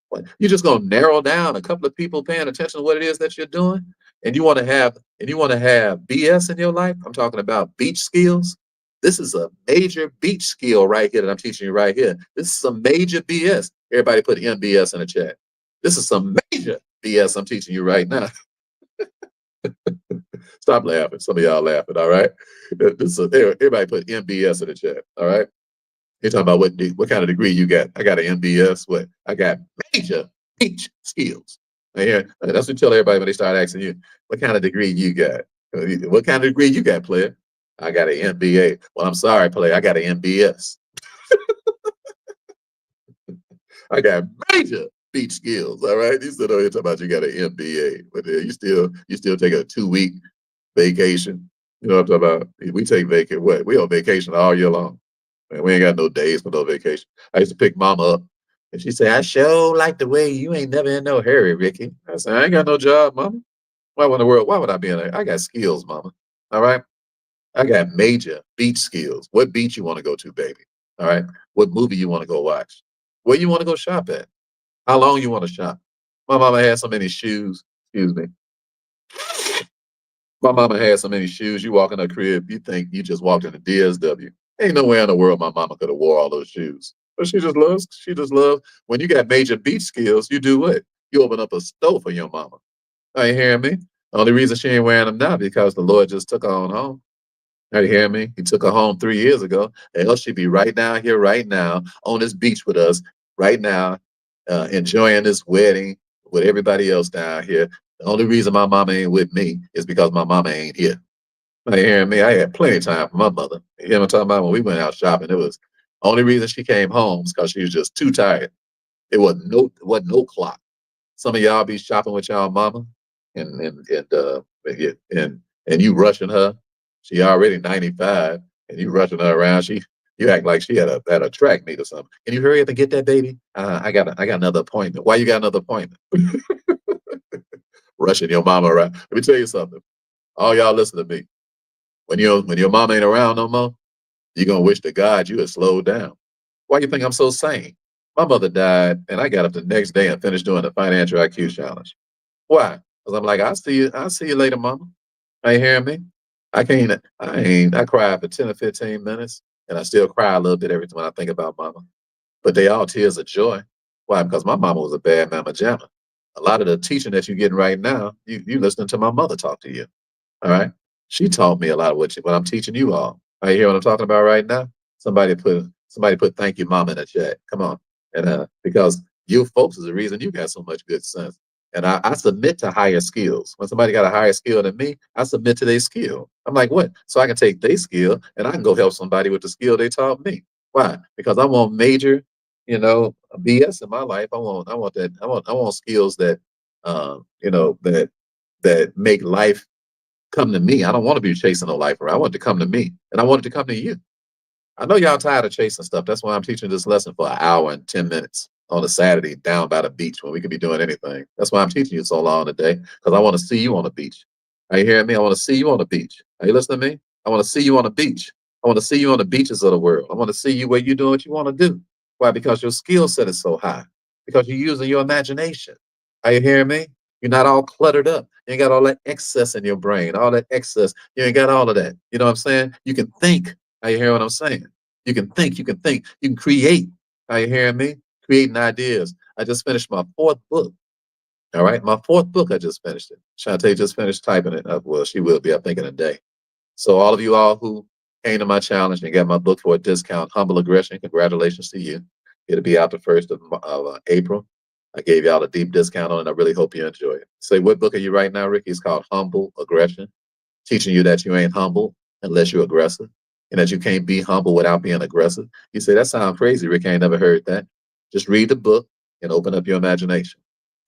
What? You're just gonna narrow down a couple of people paying attention to what it is that you're doing, and you want to have BS in your life. I'm talking about beach skills. This is a major beach skill right here that I'm teaching you right here. This is some major BS. Everybody put MBS in the chat. This is some major BS I'm teaching you right now. Stop laughing. Some of y'all laughing, all right? Everybody put MBS in the chat, all right? You're talking about what kind of degree you got. I got an MBS. What? I got major beach skills. Right here. That's what you tell everybody when they start asking you, what kind of degree you got? What kind of degree you got, player? I got an MBA. Well, I'm sorry, player. I got an MBS. I got major beach skills. All right. You still know you're talking about you got an MBA, but you still take a 2-week vacation. You know what I'm talking about? We take vacation. What? We on vacation all year long. Man, we ain't got no days for no vacation. I used to pick mama up and she said, I sure like the way you ain't never in no hurry, Ricky. I said, I ain't got no job, mama. Why in the world? Why would I be in there? I got skills, mama. All right. I got major beach skills. What beach you want to go to, baby? All right. What movie you want to go watch? Where you want to go shop at? How long you want to shop? My mama had so many shoes. Excuse me. My mama had so many shoes. You walk in her crib, you think you just walked in a DSW. Ain't nowhere in the world my mama could have wore all those shoes. But she just loves. When you got major beach skills, you do what? You open up a store for your mama. Are you hearing me? The only reason she ain't wearing them now because the Lord just took her on home. Are you hearing me? He took her home 3 years ago. And else she'd be right down here, right now, on this beach with us, right now, enjoying this wedding with everybody else down here. The only reason my mama ain't with me is because my mama ain't here. Are you hearing me? I had plenty of time for my mother. You know what I'm talking about? When we went out shopping, it was only reason she came home is because she was just too tired. It wasn't no clock. Some of y'all be shopping with y'all mama and you rushing her. She already 95 and you rushing her around. You act like she had a track meet or something. Can you hurry up and get that baby? I got another appointment. Why you got another appointment? Rushing your mama around. Let me tell you something. All y'all listen to me. When your mama ain't around no more, you're gonna wish to God you had slowed down. Why you think I'm so sane? My mother died and I got up the next day and finished doing the financial IQ challenge. Why? Because I'm like, I'll see you later, mama. Are you hearing me? I cry for 10 or 15 minutes and I still cry a little bit every time when I think about mama. But they all tears of joy. Why? Because my mama was a bad mama jamma. A lot of the teaching that you're getting right now, you listening to my mother talk to you. All right. She taught me a lot of what I'm teaching you all. Are you hear what I'm talking about right now? Somebody put thank you, mom, in the chat. Come on. And because you folks is the reason you got so much good sense. And I submit to higher skills. When somebody got a higher skill than me, I submit to their skill. I'm like, what? So I can take their skill and I can go help somebody with the skill they taught me. Why? Because I want major, BS in my life. I want skills that, that make life come to me. I don't want to be chasing no life around. I want it to come to me, and I want it to come to you. I know y'all tired of chasing stuff. That's why I'm teaching this lesson for an hour and 10 minutes on a Saturday down by the beach when we could be doing anything. That's why I'm teaching you so long today, because I want to see you on the beach. Are you hearing me? I want to see you on the beach. Are you listening to me? I want to see you on the beach. I want to see you on the beaches of the world. I want to see you where you're doing what you want to do. Why? Because your skill set is so high. Because you're using your imagination. Are you hearing me? You're not all cluttered up. You ain't got all that excess in your brain, all that excess. You ain't got all of that. You know what I'm saying? You can think. Are you hearing what I'm saying? You can think. You can think. You can create. Are you hearing me? Creating ideas. I just finished my fourth book. All right. My fourth book, I just finished it. Shantae just finished typing it up. Well, she will be, I think, in a day. So all of you all who came to my challenge and got my book for a discount, Humble Aggression, congratulations to you. It'll be out the 1st of April. I gave y'all a deep discount on it. I really hope you enjoy it. Say, what book are you writing now, Ricky? It's called Humble Aggression, teaching you that you ain't humble unless you're aggressive and that you can't be humble without being aggressive. You say, that sounds crazy, Rick. I ain't never heard that. Just read the book and open up your imagination.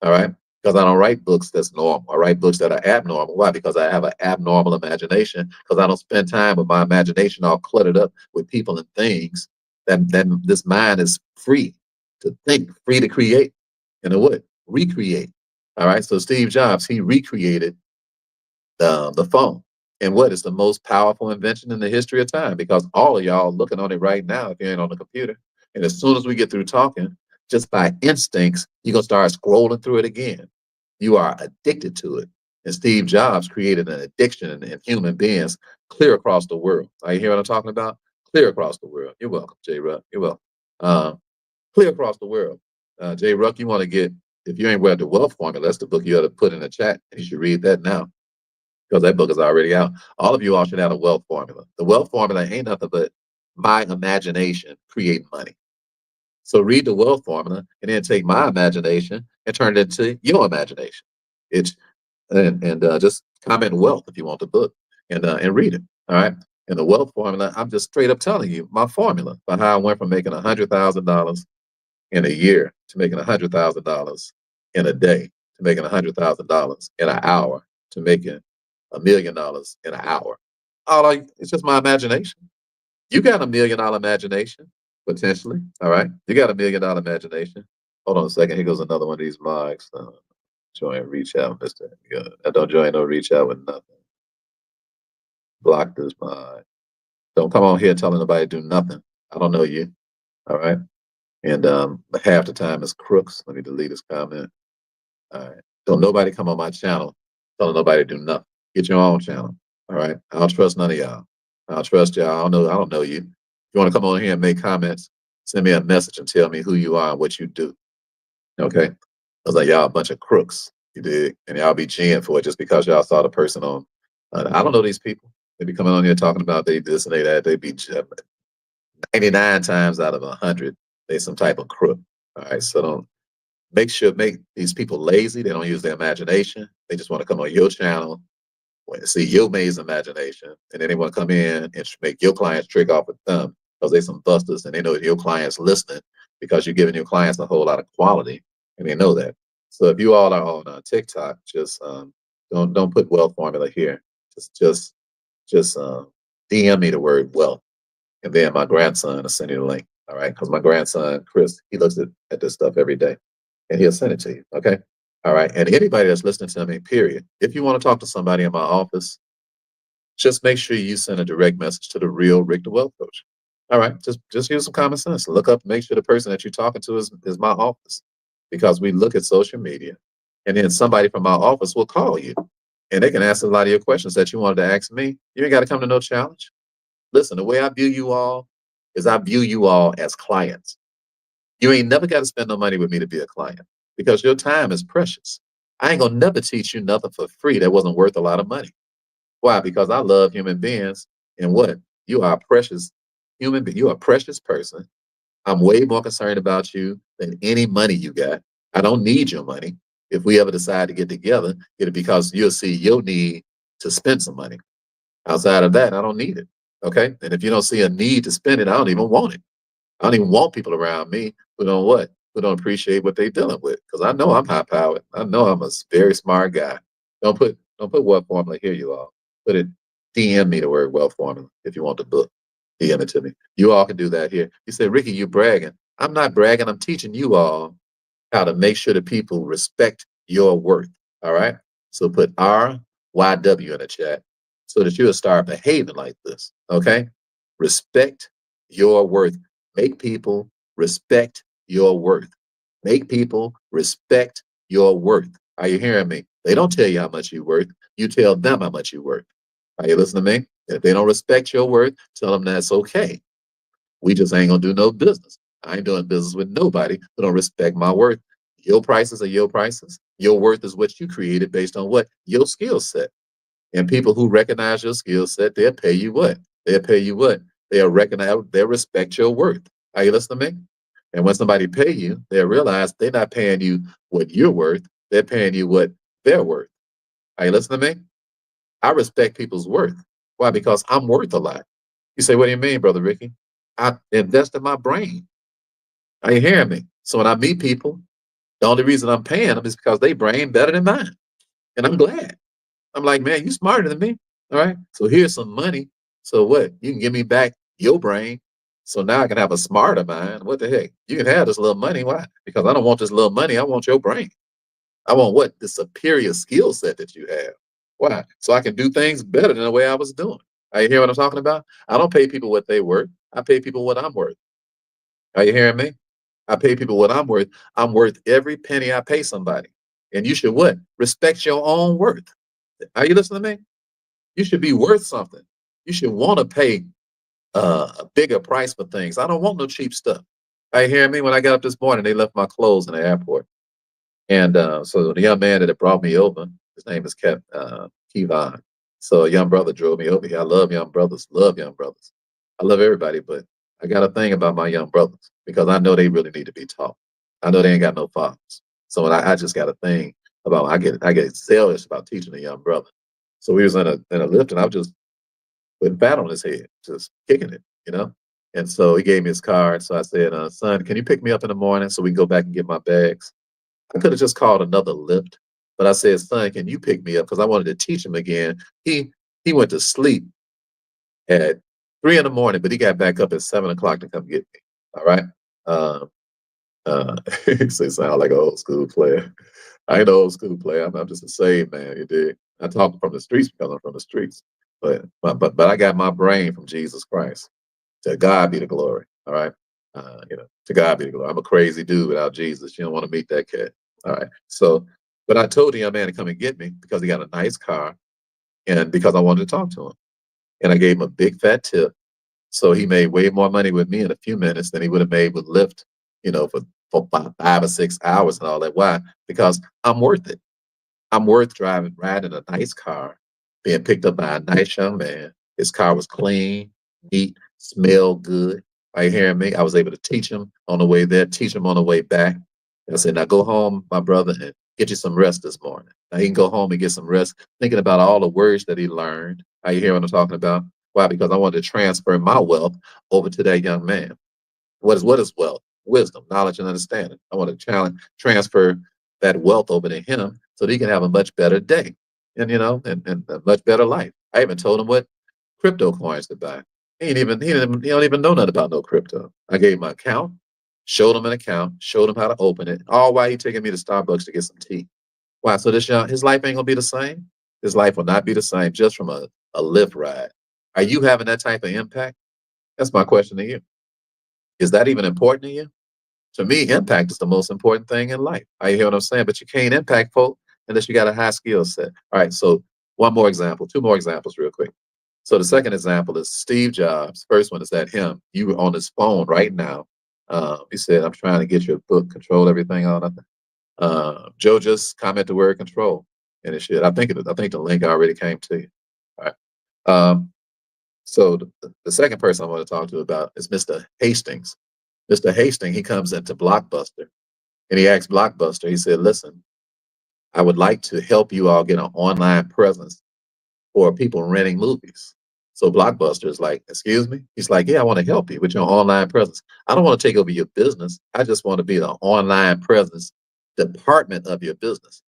All right? Because I don't write books that's normal. I write books that are abnormal. Why? Because I have an abnormal imagination. Because I don't spend time with my imagination all cluttered up with people and things. Then this mind is free to think, free to create. And it would recreate. All right. So Steve Jobs, he recreated the phone. And what is the most powerful invention in the history of time? Because all of y'all looking on it right now if you ain't on the computer. And as soon as we get through talking, just by instincts, you're going to start scrolling through it again. You are addicted to it. And Steve Jobs created an addiction in human beings clear across the world. Are you hear what I'm talking about? Clear across the world. You're welcome, J. Ruck. You're welcome. Clear across the world. J. Ruck, you want to get, if you ain't read the Wealth Formula, that's the book you ought to put in the chat. You should read that now because that book is already out. All of you all should have a wealth formula. The wealth formula ain't nothing but my imagination creating money. So read the wealth formula and then take my imagination and turn it into your imagination. It's and just comment wealth if you want the book and read it. All right. And the wealth formula, I'm just straight up telling you my formula for how I went from making $100,000 in a year to making $100,000 in a day to making $100,000 in an hour to making $1 million in an hour. It's just my imagination. You got $1 million imagination potentially. All right, you got $1 million imagination. Hold on a second. Here goes another one of these mugs. Join reach out, Mister. I don't join no reach out with nothing. Block this mug. Don't come on here telling nobody to do nothing. I don't know you. All right. And half the time it's crooks. Let me delete this comment. All right. Don't nobody come on my channel telling nobody to do nothing. Get your own channel. All right. I don't trust none of y'all. I don't trust y'all. I don't know you. If you want to come on here and make comments, send me a message and tell me who you are and what you do. Okay. I was like, y'all a bunch of crooks. You dig? And y'all be geeing for it just because y'all saw the person on. I don't know these people. They be coming on here talking about they this and they that. They be 99 times out of 100, they some type of crook. All right. So don't make these people lazy. They don't use their imagination. They just want to come on your channel see your amazing imagination, and then they want to come in and make your clients trick off with them because they some busters and they know your clients listening because you're giving your clients a whole lot of quality and they know that. So if you all are on TikTok, just don't put wealth formula here. Just DM me the word wealth, and then my grandson will send you the link. All right, because my grandson Chris, he looks at this stuff every day, and he'll send it to you. Okay. All right. And anybody that's listening to me, period, if you want to talk to somebody in my office, just make sure you send a direct message to the real Rick the Wealth Coach. All right. Just use some common sense. Look up, make sure the person that you're talking to is my office because we look at social media and then somebody from my office will call you and they can ask a lot of your questions that you wanted to ask me. You ain't got to come to no challenge. Listen, the way I view you all is I view you all as clients. You ain't never got to spend no money with me to be a client because your time is precious. I ain't gonna never teach you nothing for free that wasn't worth a lot of money. Why? Because I love human beings and what? You are a precious human being. You are a precious person. I'm way more concerned about you than any money you got. I don't need your money. If we ever decide to get together, it'll because you'll see your need to spend some money. Outside of that, I don't need it. Okay. And if you don't see a need to spend it, I don't even want it. I don't even want people around me who don't what? Who don't appreciate what they're dealing with. Because I know I'm high powered. I know I'm a very smart guy. Don't put wealth formula here, you all. Put it DM me the word wealth formula if you want the book. DM it to me. You all can do that here. You say, Ricky, you bragging. I'm not bragging. I'm teaching you all how to make sure that people respect your worth. All right. So put RYW in the chat so that you'll start behaving like this. Okay. Respect your worth. Make people respect your worth. Make people respect your worth. Are you hearing me? They don't tell you how much you're worth. You tell them how much you're worth. Are you listening to me? If they don't respect your worth, tell them that's okay. We just ain't gonna do no business. I ain't doing business with nobody who don't respect my worth. Your prices are your prices. Your worth is what you created based on what? Your skill set. And people who recognize your skill set, they'll pay you what? They'll pay you what? They'll recognize, they'll respect your worth. Are you listening to me? And when somebody pay you, they'll realize they're not paying you what you're worth. They're paying you what they're worth. Are you listening to me? I respect people's worth. Why? Because I'm worth a lot. You say, what do you mean, Brother Ricky? I invest in my brain. Are you hearing me? So when I meet people, the only reason I'm paying them is because they brain better than mine. And I'm glad. I'm like, man, you smarter than me. All right. So here's some money. So what? You can give me back your brain. So now I can have a smarter mind. What the heck? You can have this little money. Why? Because I don't want this little money. I want your brain. I want what? The superior skill set that you have. Why? So I can do things better than the way I was doing. Are you hear what I'm talking about? I don't pay people what they worth. I pay people what I'm worth. Are you hearing me? I pay people what I'm worth. I'm worth every penny I pay somebody. And you should what? Respect your own worth. Are you listening to me? You should be worth something. You should want to pay a bigger price for things. I don't want no cheap stuff. Are you hearing me? When I got up this morning, they left my clothes in the airport. And so the young man that had brought me over, his name is Kevon. So a young brother drove me over here. I love young brothers, love young brothers. I love everybody, but I got a thing about my young brothers because I know they really need to be taught. I know they ain't got no fathers. So I just got a thing about I get zealous about teaching a young brother. So we was in a lift and I was just putting fat on his head, just kicking it, you know? And so he gave me his card. So I said, son, can you pick me up in the morning so we can go back and get my bags? I could have just called another lift, but I said, son, can you pick me up? Because I wanted to teach him again. He went to sleep at 3 in the morning, but he got back up at 7 o'clock to come get me. All right. Um, he said, sound like an old school player. I ain't an old school player. I'm just a saved man. You dig? I talk from the streets because I'm from the streets. But I got my brain from Jesus Christ. To God be the glory. All right. To God be the glory. I'm a crazy dude without Jesus. You don't want to meet that cat. All right. So, but I told the young man to come and get me because he got a nice car and because I wanted to talk to him. And I gave him a big fat tip. So he made way more money with me in a few minutes than he would have made with Lyft, for 5 or 6 hours and all that. Why? Because I'm worth it. I'm worth riding a nice car, being picked up by a nice young man. His car was clean, neat, smelled good. Are you hearing me? I was able to teach him on the way there, teach him on the way back. And I said, now go home, my brother, and get you some rest this morning. Now he can go home and get some rest, thinking about all the words that he learned. Are you hearing what I'm talking about? Why? Because I wanted to transfer my wealth over to that young man. What is wealth? Wisdom, knowledge, and understanding. I want to transfer that wealth over to him so that he can have a much better day and a much better life. I even told him what crypto coins to buy. He don't even know nothing about no crypto. I gave him an account, showed him an account, showed him how to open it, all while he taking me to Starbucks to get some tea. Why? So his life ain't gonna be the same. His life will not be the same just from a Lyft ride. Are you having that type of impact? That's my question to you. Is that even important to you? To me, impact is the most important thing in life. I hear what I'm saying, but you can't impact folk unless you got a high skill set. All right, so one more example, two more examples real quick. So the second example is Steve Jobs. First one is that him. You were on his phone right now. He said, I'm trying to get your book, Control Everything, all nothing. Joe just comment the word control, and it should. I think the link already came to you. All right. So the second person I want to talk to about is Mr. Hastings. Mr. Hastings, he comes into Blockbuster and he asks Blockbuster, he said, listen, I would like to help you all get an online presence for people renting movies. So Blockbuster is like, excuse me? He's like, yeah, I want to help you with your online presence. I don't want to take over your business. I just want to be the online presence department of your business.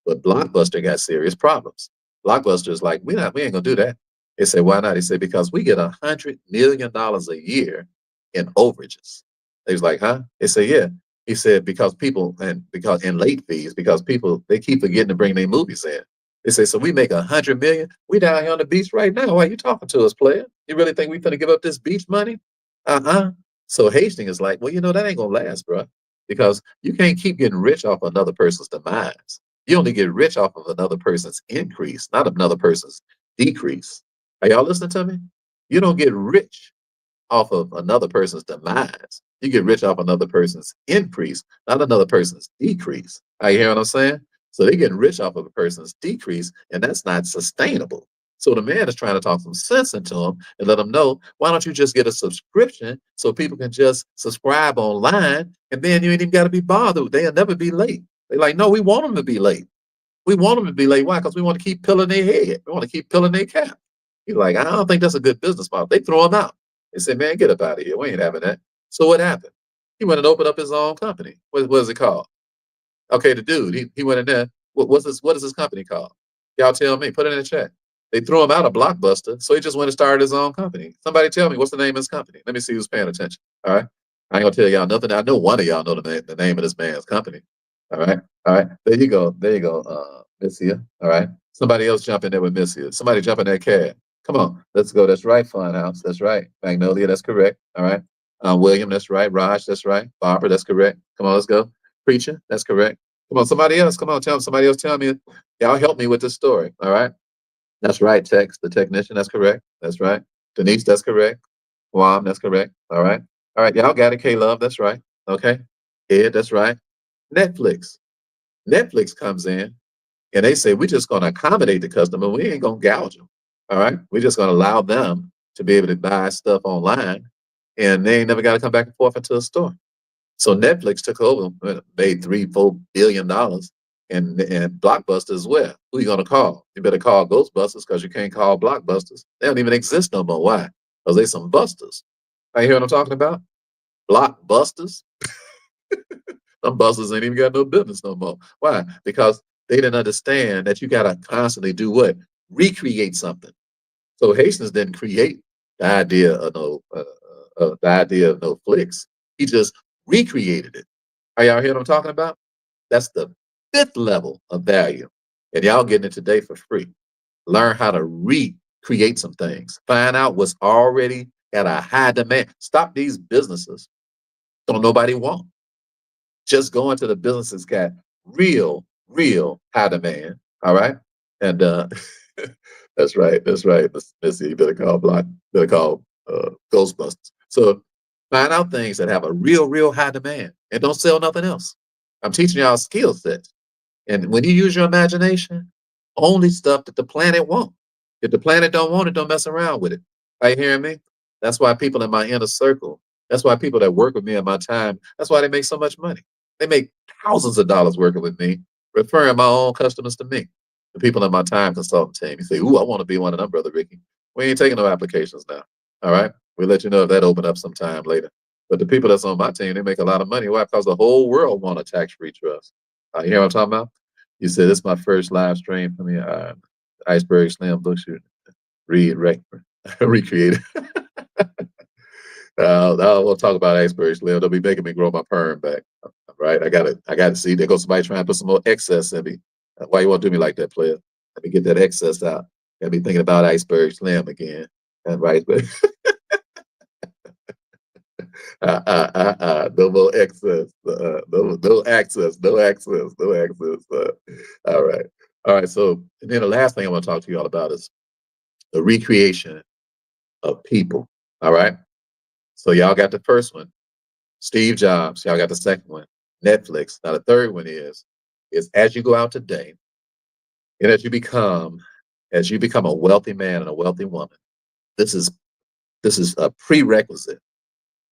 But Blockbuster got serious problems. Blockbuster is like, we ain't gonna do that. They say, why not? He said, because we get $100 million a year in overages. He was like, huh? They say, yeah. He said, because in late fees, because people, they keep forgetting to bring their movies in. They say, so we make $100 million. We down here on the beach right now. Why are you talking to us, player? You really think we finna give up this beach money? Uh-uh. So Hastings is like, well, that ain't gonna last, bro, because you can't keep getting rich off another person's demise. You only get rich off of another person's increase, not another person's decrease. Are y'all listening to me? You don't get rich off of another person's demise. You get rich off another person's increase, not another person's decrease. Are you hearing what I'm saying? So they're getting rich off of a person's decrease, and that's not sustainable. So the man is trying to talk some sense into them and let them know, why don't you just get a subscription so people can just subscribe online, and then you ain't even got to be bothered. They'll never be late. They're like, no, we want them to be late. We want them to be late. Why? Because we want to keep pilling their head. We want to keep pilling their cap. He's like, I don't think that's a good business model. They throw him out. They say, man, get up out of here. We ain't having that. So what happened? He went and opened up his own company. What is it called? Okay, the dude, he went in there. What is his company called? Y'all tell me. Put it in the chat. They threw him out of Blockbuster, so he just went and started his own company. Somebody tell me, what's the name of his company? Let me see who's paying attention. All right. I ain't gonna tell y'all nothing. I know one of y'all know the name of this man's company. All right. All right. There you go. There you go. Miss here. All right. Somebody else jump in there with Miss here. Somebody jump in that cab. Come on. Let's go. That's right, Funhouse. That's right. Magnolia, that's correct. All right. William, that's right. Raj, that's right. Barbara, that's correct. Come on, let's go. Preacher, that's correct. Come on, somebody else. Come on, somebody else tell me. Y'all help me with this story. All right. That's right. Tex, the technician, that's correct. That's right. Denise, that's correct. Guam, that's correct. All right. All right. Y'all got it. K Love, that's right. Okay. Ed, that's right. Netflix. Netflix comes in and they say, we're just going to accommodate the customer. We ain't going to gouge them. All right. We're just going to allow them to be able to buy stuff online, and they ain't never got to come back and forth into a store. So Netflix took over, made $3-4 billion, and Blockbuster as well. Who you gonna call? You better call Ghostbusters, because you can't call Blockbusters. They don't even exist no more. Why? Because they some busters. Are you hear what I'm talking about? Blockbusters. Some busters ain't even got no business no more. Why? Because they didn't understand that you gotta constantly do what? Recreate something. So Hastings didn't create the idea of no flicks. He just recreated it. Are y'all hear what I'm talking about? That's the fifth level of value. And y'all getting it today for free. Learn how to recreate some things. Find out what's already at a high demand. Stop these businesses. Don't nobody want. Just go into the businesses got real high demand. All right. And that's right. That's right. Missy, you better call Ghostbusters. So find out things that have a real high demand and don't sell nothing else. I'm teaching y'all skill sets. And when you use your imagination, only stuff that the planet wants. If the planet don't want it, don't mess around with it. Are you hearing me? That's why people in my inner circle, that's why people that work with me at my time, that's why they make so much money. They make thousands of dollars working with me, referring my own customers to me. The people in my time consulting team, you say, ooh, I want to be one of them, Brother Ricky. We ain't taking no applications now. All right. We'll let you know if that open up sometime later. But the people that's on my team, they make a lot of money. Why? Because the whole world want a tax-free trust. You hear what I'm talking about? You said, this is my first live stream for me. Iceberg Slim book shooting. Recreated. We'll talk about Iceberg Slim. They'll be making me grow my perm back. Right? I gotta see. There goes somebody trying to put some more excess in me. Why you want to do me like that, player? Let me get that excess out. Got me thinking about Iceberg Slim again. Right? No more excess. No access. No access. No access. All right. All right. So, and then the last thing I want to talk to you all about is the recreation of people. All right. So y'all got the first one, Steve Jobs. Y'all got the second one, Netflix. Now the third one is as you go out today, and as you become a wealthy man and a wealthy woman, this is a prerequisite.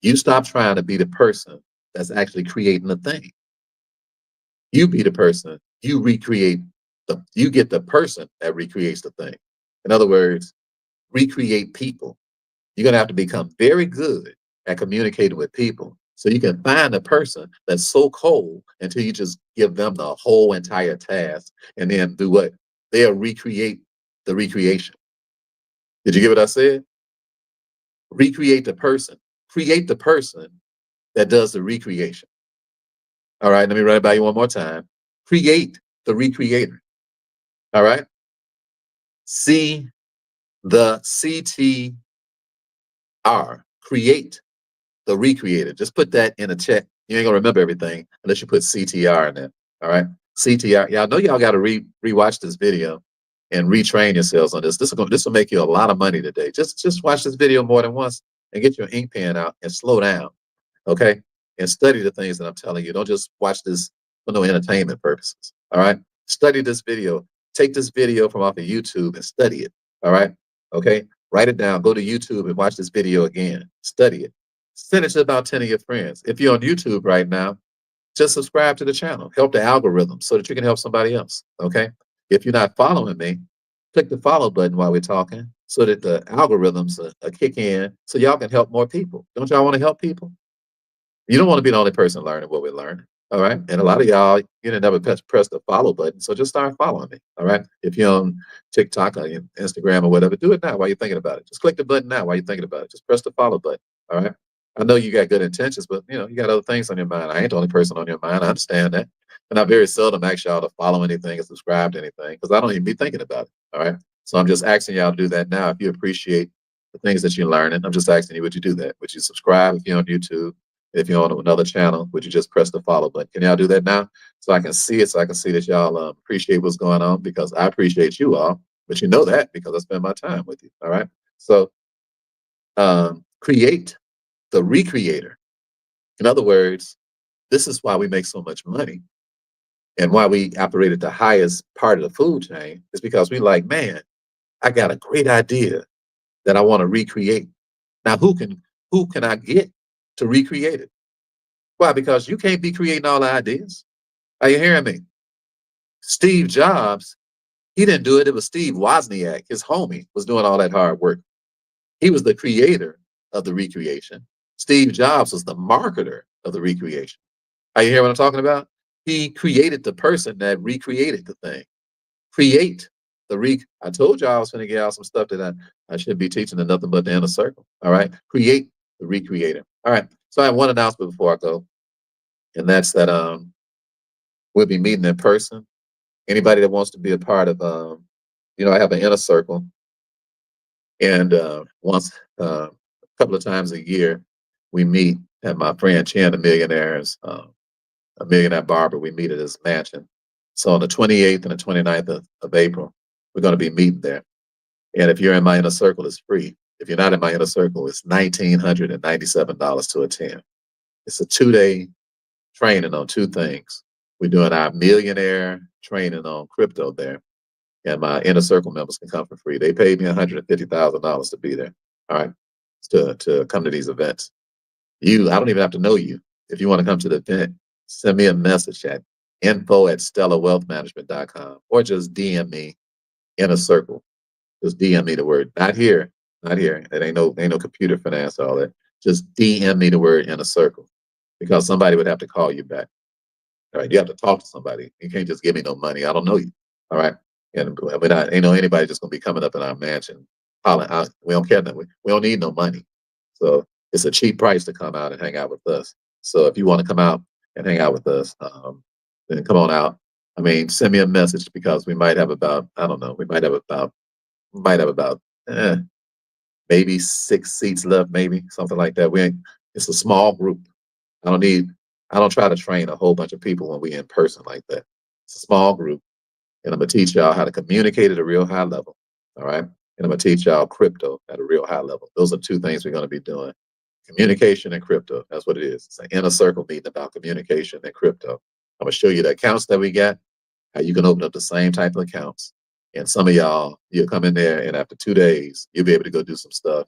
You stop trying to be the person that's actually creating the thing. You be the person, you you get the person that recreates the thing. In other words, recreate people. You're going to have to become very good at communicating with people so you can find a person that's so cold until you just give them the whole entire task, and then do what? They'll recreate the recreation. Did you get what I said? Recreate the person. Create the person that does the recreation. All right, let me run it by you one more time. Create the recreator. All right. See the CT Create the recreator. Just put that in a check. You ain't gonna remember everything unless you put CTR in there. All right. CTR. Y'all know y'all gotta rewatch this video and retrain yourselves on this. This will make you a lot of money today. Just watch this video more than once and get your ink pen out and slow down. Okay. And study the things that I'm telling you. Don't just watch this for no entertainment purposes. All right. Study this video. Take this video from off of YouTube and study it. All right. Okay. Write it down. Go to YouTube and watch this video again. Study it. Send it to about 10 of your friends. If you're on YouTube right now, just subscribe to the channel. Help the algorithm so that you can help somebody else. Okay. If you're not following me, click the follow button while we're talking so that the algorithms kick in so y'all can help more people. Don't y'all want to help people? You don't want to be the only person learning what we're learning. All right. And a lot of y'all, you didn't never press the follow button. So just start following me. All right. If you're on TikTok or Instagram or whatever, do it now while you're thinking about it. Just click the button now while you're thinking about it. Just press the follow button. All right. I know you got good intentions, but you got other things on your mind. I ain't the only person on your mind. I understand that. And I very seldom ask y'all to follow anything or subscribe to anything because I don't even be thinking about it. All right. So I'm just asking y'all to do that now. If you appreciate the things that you're learning, I'm just asking you, would you do that? Would you subscribe if you're on YouTube? If you're on another channel, would you just press the follow button? Can y'all do that now? So I can see it, so I can see that y'all appreciate what's going on because I appreciate you all, but you know that because I spend my time with you, all right? So create the recreator. In other words, this is why we make so much money and why we operate at the highest part of the food chain is because we like, man, I got a great idea that I want to recreate. Now, who can I get to recreate it? Why? Because you can't be creating all the ideas. Are you hearing me? Steve Jobs, he didn't do it. It was Steve Wozniak, his homie, was doing all that hard work. He was the creator of the recreation. Steve Jobs was the marketer of the recreation. Are you hearing what I'm talking about? He created the person that recreated the thing. Create I told you I was going to get out some stuff that I should be teaching in nothing but the inner circle. All right. Create the recreator. All right. So I have one announcement before I go. And that's that we'll be meeting in person. Anybody that wants to be a part of, I have an inner circle, and once a couple of times a year, we meet at my friend Chan, the millionaire's, a millionaire barber. We meet at his mansion. So on the 28th and the 29th of April, we're going to be meeting there. And if you're in my inner circle, it's free. If you're not in my inner circle, it's $1,997 to attend. It's a 2-day training on two things. We're doing our millionaire training on crypto there. And my inner circle members can come for free. They paid me $150,000 to be there. All right. To come to these events. I don't even have to know you. If you want to come to the event, send me a message at info@stellawealthmanagement.com or just DM me inner circle. Just DM me the word, not here. It ain't no computer finance, all that. Just DM me the word inner circle because somebody would have to call you back. All right, you have to talk to somebody. You can't just give me no money. I don't know you. All right, and ain't no anybody just gonna be coming up in our mansion hollering. We don't care. We don't need no money. So it's a cheap price to come out and hang out with us. So if you want to come out and hang out with us, then come on out. I mean, send me a message because we might have about maybe 6 seats left, maybe something like that. It's a small group. I don't try to train a whole bunch of people when we in person like that. It's a small group, and I'm gonna teach y'all how to communicate at a real high level. All right. And I'm gonna teach y'all crypto at a real high level. Those are two things we're gonna be doing. Communication and crypto. That's what it is. It's an inner circle meeting about communication and crypto. I'm gonna show you the accounts that we got, how you can open up the same type of accounts. And some of y'all, you'll come in there and after 2 days, you'll be able to go do some stuff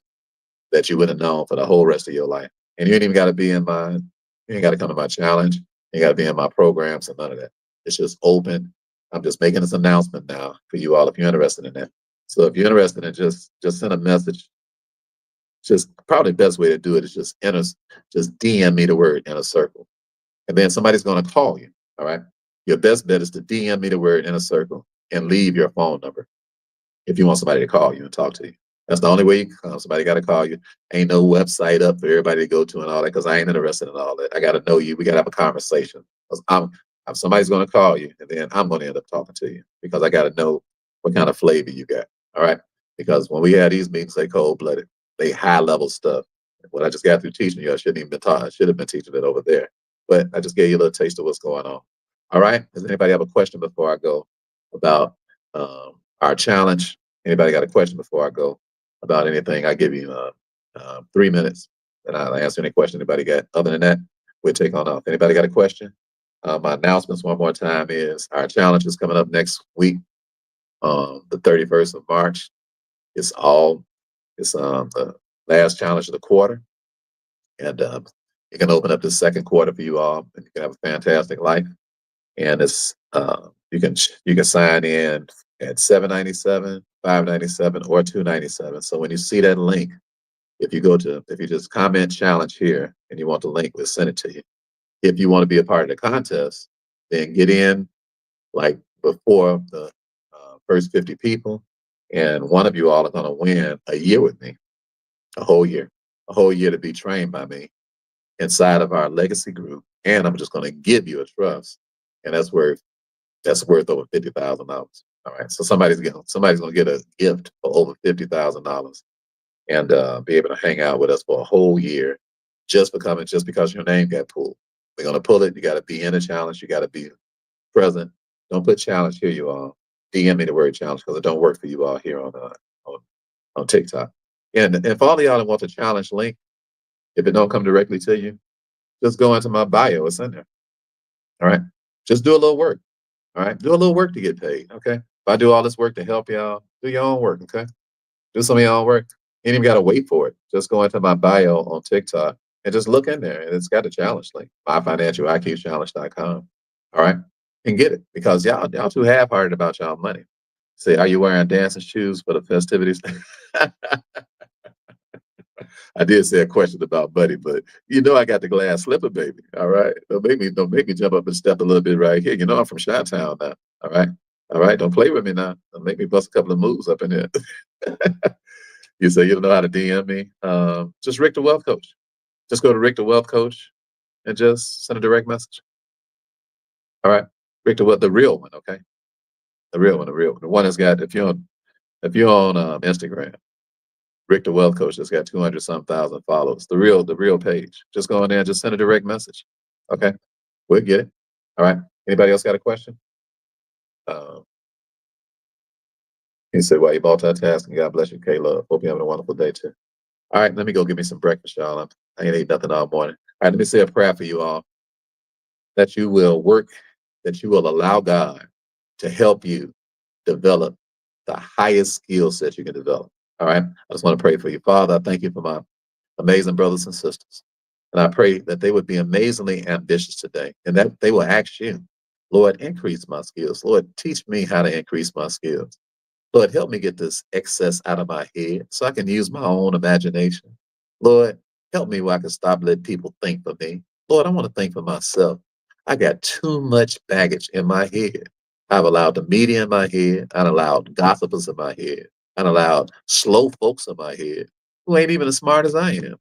that you wouldn't have known for the whole rest of your life. And you ain't even got to be in you ain't got to come to my challenge. You got to be in my programs and none of that. It's just open. I'm just making this announcement now for you all if you're interested in that. So if you're interested in just send a message. Just probably the best way to do it is just DM me the word inner circle. And then somebody's going to call you. All right. Your best bet is to DM me the word inner circle and leave your phone number if you want somebody to call you and talk to you. That's the only way you can come. Somebody got to call you. Ain't no website up for everybody to go to and all that because I ain't interested in all that. I got to know you. We got to have a conversation. Somebody's going to call you, and then I'm going to end up talking to you because I got to know what kind of flavor you got. All right? Because when we have these meetings, they cold-blooded. they high level stuff. What I just got through teaching you, I shouldn't even been taught. I should have been teaching it over there. But I just gave you a little taste of what's going on. All right. Does anybody have a question before I go about our challenge? Anybody got a question before I go about anything? I give you 3 minutes, and I'll answer any question anybody got. Other than that, we'll take on off. Anybody got a question? My announcements one more time is our challenge is coming up next week, the 31st of March. It's the last challenge of the quarter, and it can open up the second quarter for you all, and you can have a fantastic life. And it's you can sign in at $7.97, $5.97, or $2.97. So when you see that link, if you just comment challenge here and you want the link, we'll send it to you. If you want to be a part of the contest, then get in like before the first 50 people, and one of you all are going to win a year with me, a whole year to be trained by me inside of our legacy group. And I'm just going to give you a trust, and that's worth over $50,000. All right, so somebody's going to get a gift for over $50,000 and be able to hang out with us for a whole year just because your name got pulled. We're going to pull it. You got to be in a challenge. You got to be present. Don't put challenge here, you all. DM me the word challenge because it don't work for you all here on TikTok. And if all of y'all want the challenge link, if it don't come directly to you, just go into my bio. It's in there. All right. Just do a little work. All right. Do a little work to get paid. Okay. If I do all this work to help y'all, do your own work. Okay. Do some of your own work. You ain't even got to wait for it. Just go into my bio on TikTok and just look in there. And it's got the challenge link, myfinancialiqchallenge.com. All right. And get it, because y'all too half-hearted about y'all money. Say, are you wearing dancing shoes for the festivities? I did say a question about money, but I got the glass slipper, baby. All right. Don't make me jump up and step a little bit right here. I'm from Chi-Town now. All right. All right. Don't play with me now. Don't make me bust a couple of moves up in there. You say you don't know how to DM me. Just Rick the Wealth Coach. Just go to Rick the Wealth Coach and just send a direct message. All right. Rick the real one, okay? The real one. The one that's got, if you're on Instagram, Rick the Wealth Coach that's got 200-some thousand followers. The real page. Just go in there and just send a direct message. Okay. We'll get it. All right. Anybody else got a question? He said, well, you multitasking. God bless you, K-Love. Hope you're having a wonderful day too. All right, let me go get me some breakfast, y'all. I ain't ate nothing all morning. All right, let me say a prayer for you all. That you will allow God to help you develop the highest skill set you can develop. All right. I just want to pray for you. Father, I thank you for my amazing brothers and sisters. And I pray that they would be amazingly ambitious today and that they will ask you, Lord, increase my skills. Lord, teach me how to increase my skills. Lord, help me get this excess out of my head so I can use my own imagination. Lord, help me where I can stop letting people think for me. Lord, I want to think for myself. I got too much baggage in my head. I've allowed the media in my head. I've allowed gossipers in my head. I've allowed slow folks in my head who ain't even as smart as I am,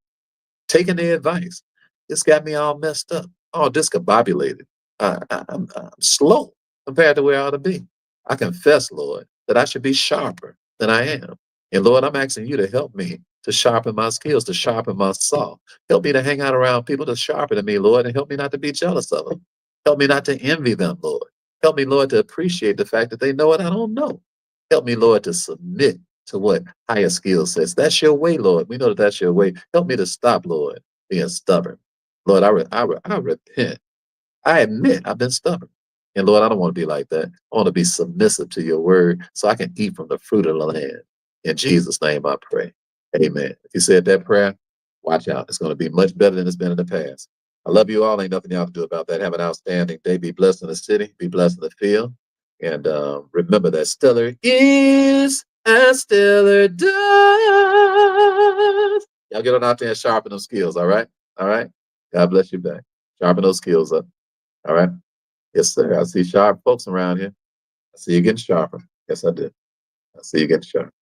taking their advice. It's got me all messed up, all discombobulated. I'm slow compared to where I ought to be. I confess, Lord, that I should be sharper than I am. And Lord, I'm asking you to help me to sharpen my skills, to sharpen my saw. Help me to hang out around people that's sharper than me, Lord, and help me not to be jealous of them. Help me not to envy them, Lord. Help me, Lord, to appreciate the fact that they know what I don't know. Help me, Lord, to submit to what higher skill says. That's your way, Lord. We know that that's your way. Help me to stop, Lord, being stubborn. Lord, I repent. I admit I've been stubborn. And Lord, I don't want to be like that. I want to be submissive to your word so I can eat from the fruit of the land. In Jesus' name I pray. Amen. If you said that prayer, watch out. It's going to be much better than it's been in the past. I love you all. Ain't nothing y'all can do about that. Have an outstanding day. Be blessed in the city. Be blessed in the field. And remember that stellar is as stellar does. Y'all get on out there and sharpen those skills, all right? All right? God bless you back. Sharpen those skills up. All right? Yes, sir. I see sharp folks around here. I see you getting sharper. Yes, I did. I see you getting sharp.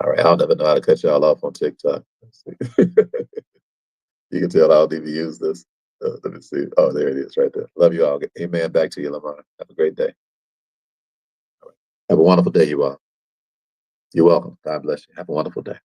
All right. I'll never know how to cut y'all off on TikTok. Let's see. You can tell I'll even use this. Let me see. Oh, there it is right there. Love you all. Amen. Back to you, Lamar. Have a great day. All right. Have a wonderful day, you all. You're welcome. God bless you. Have a wonderful day.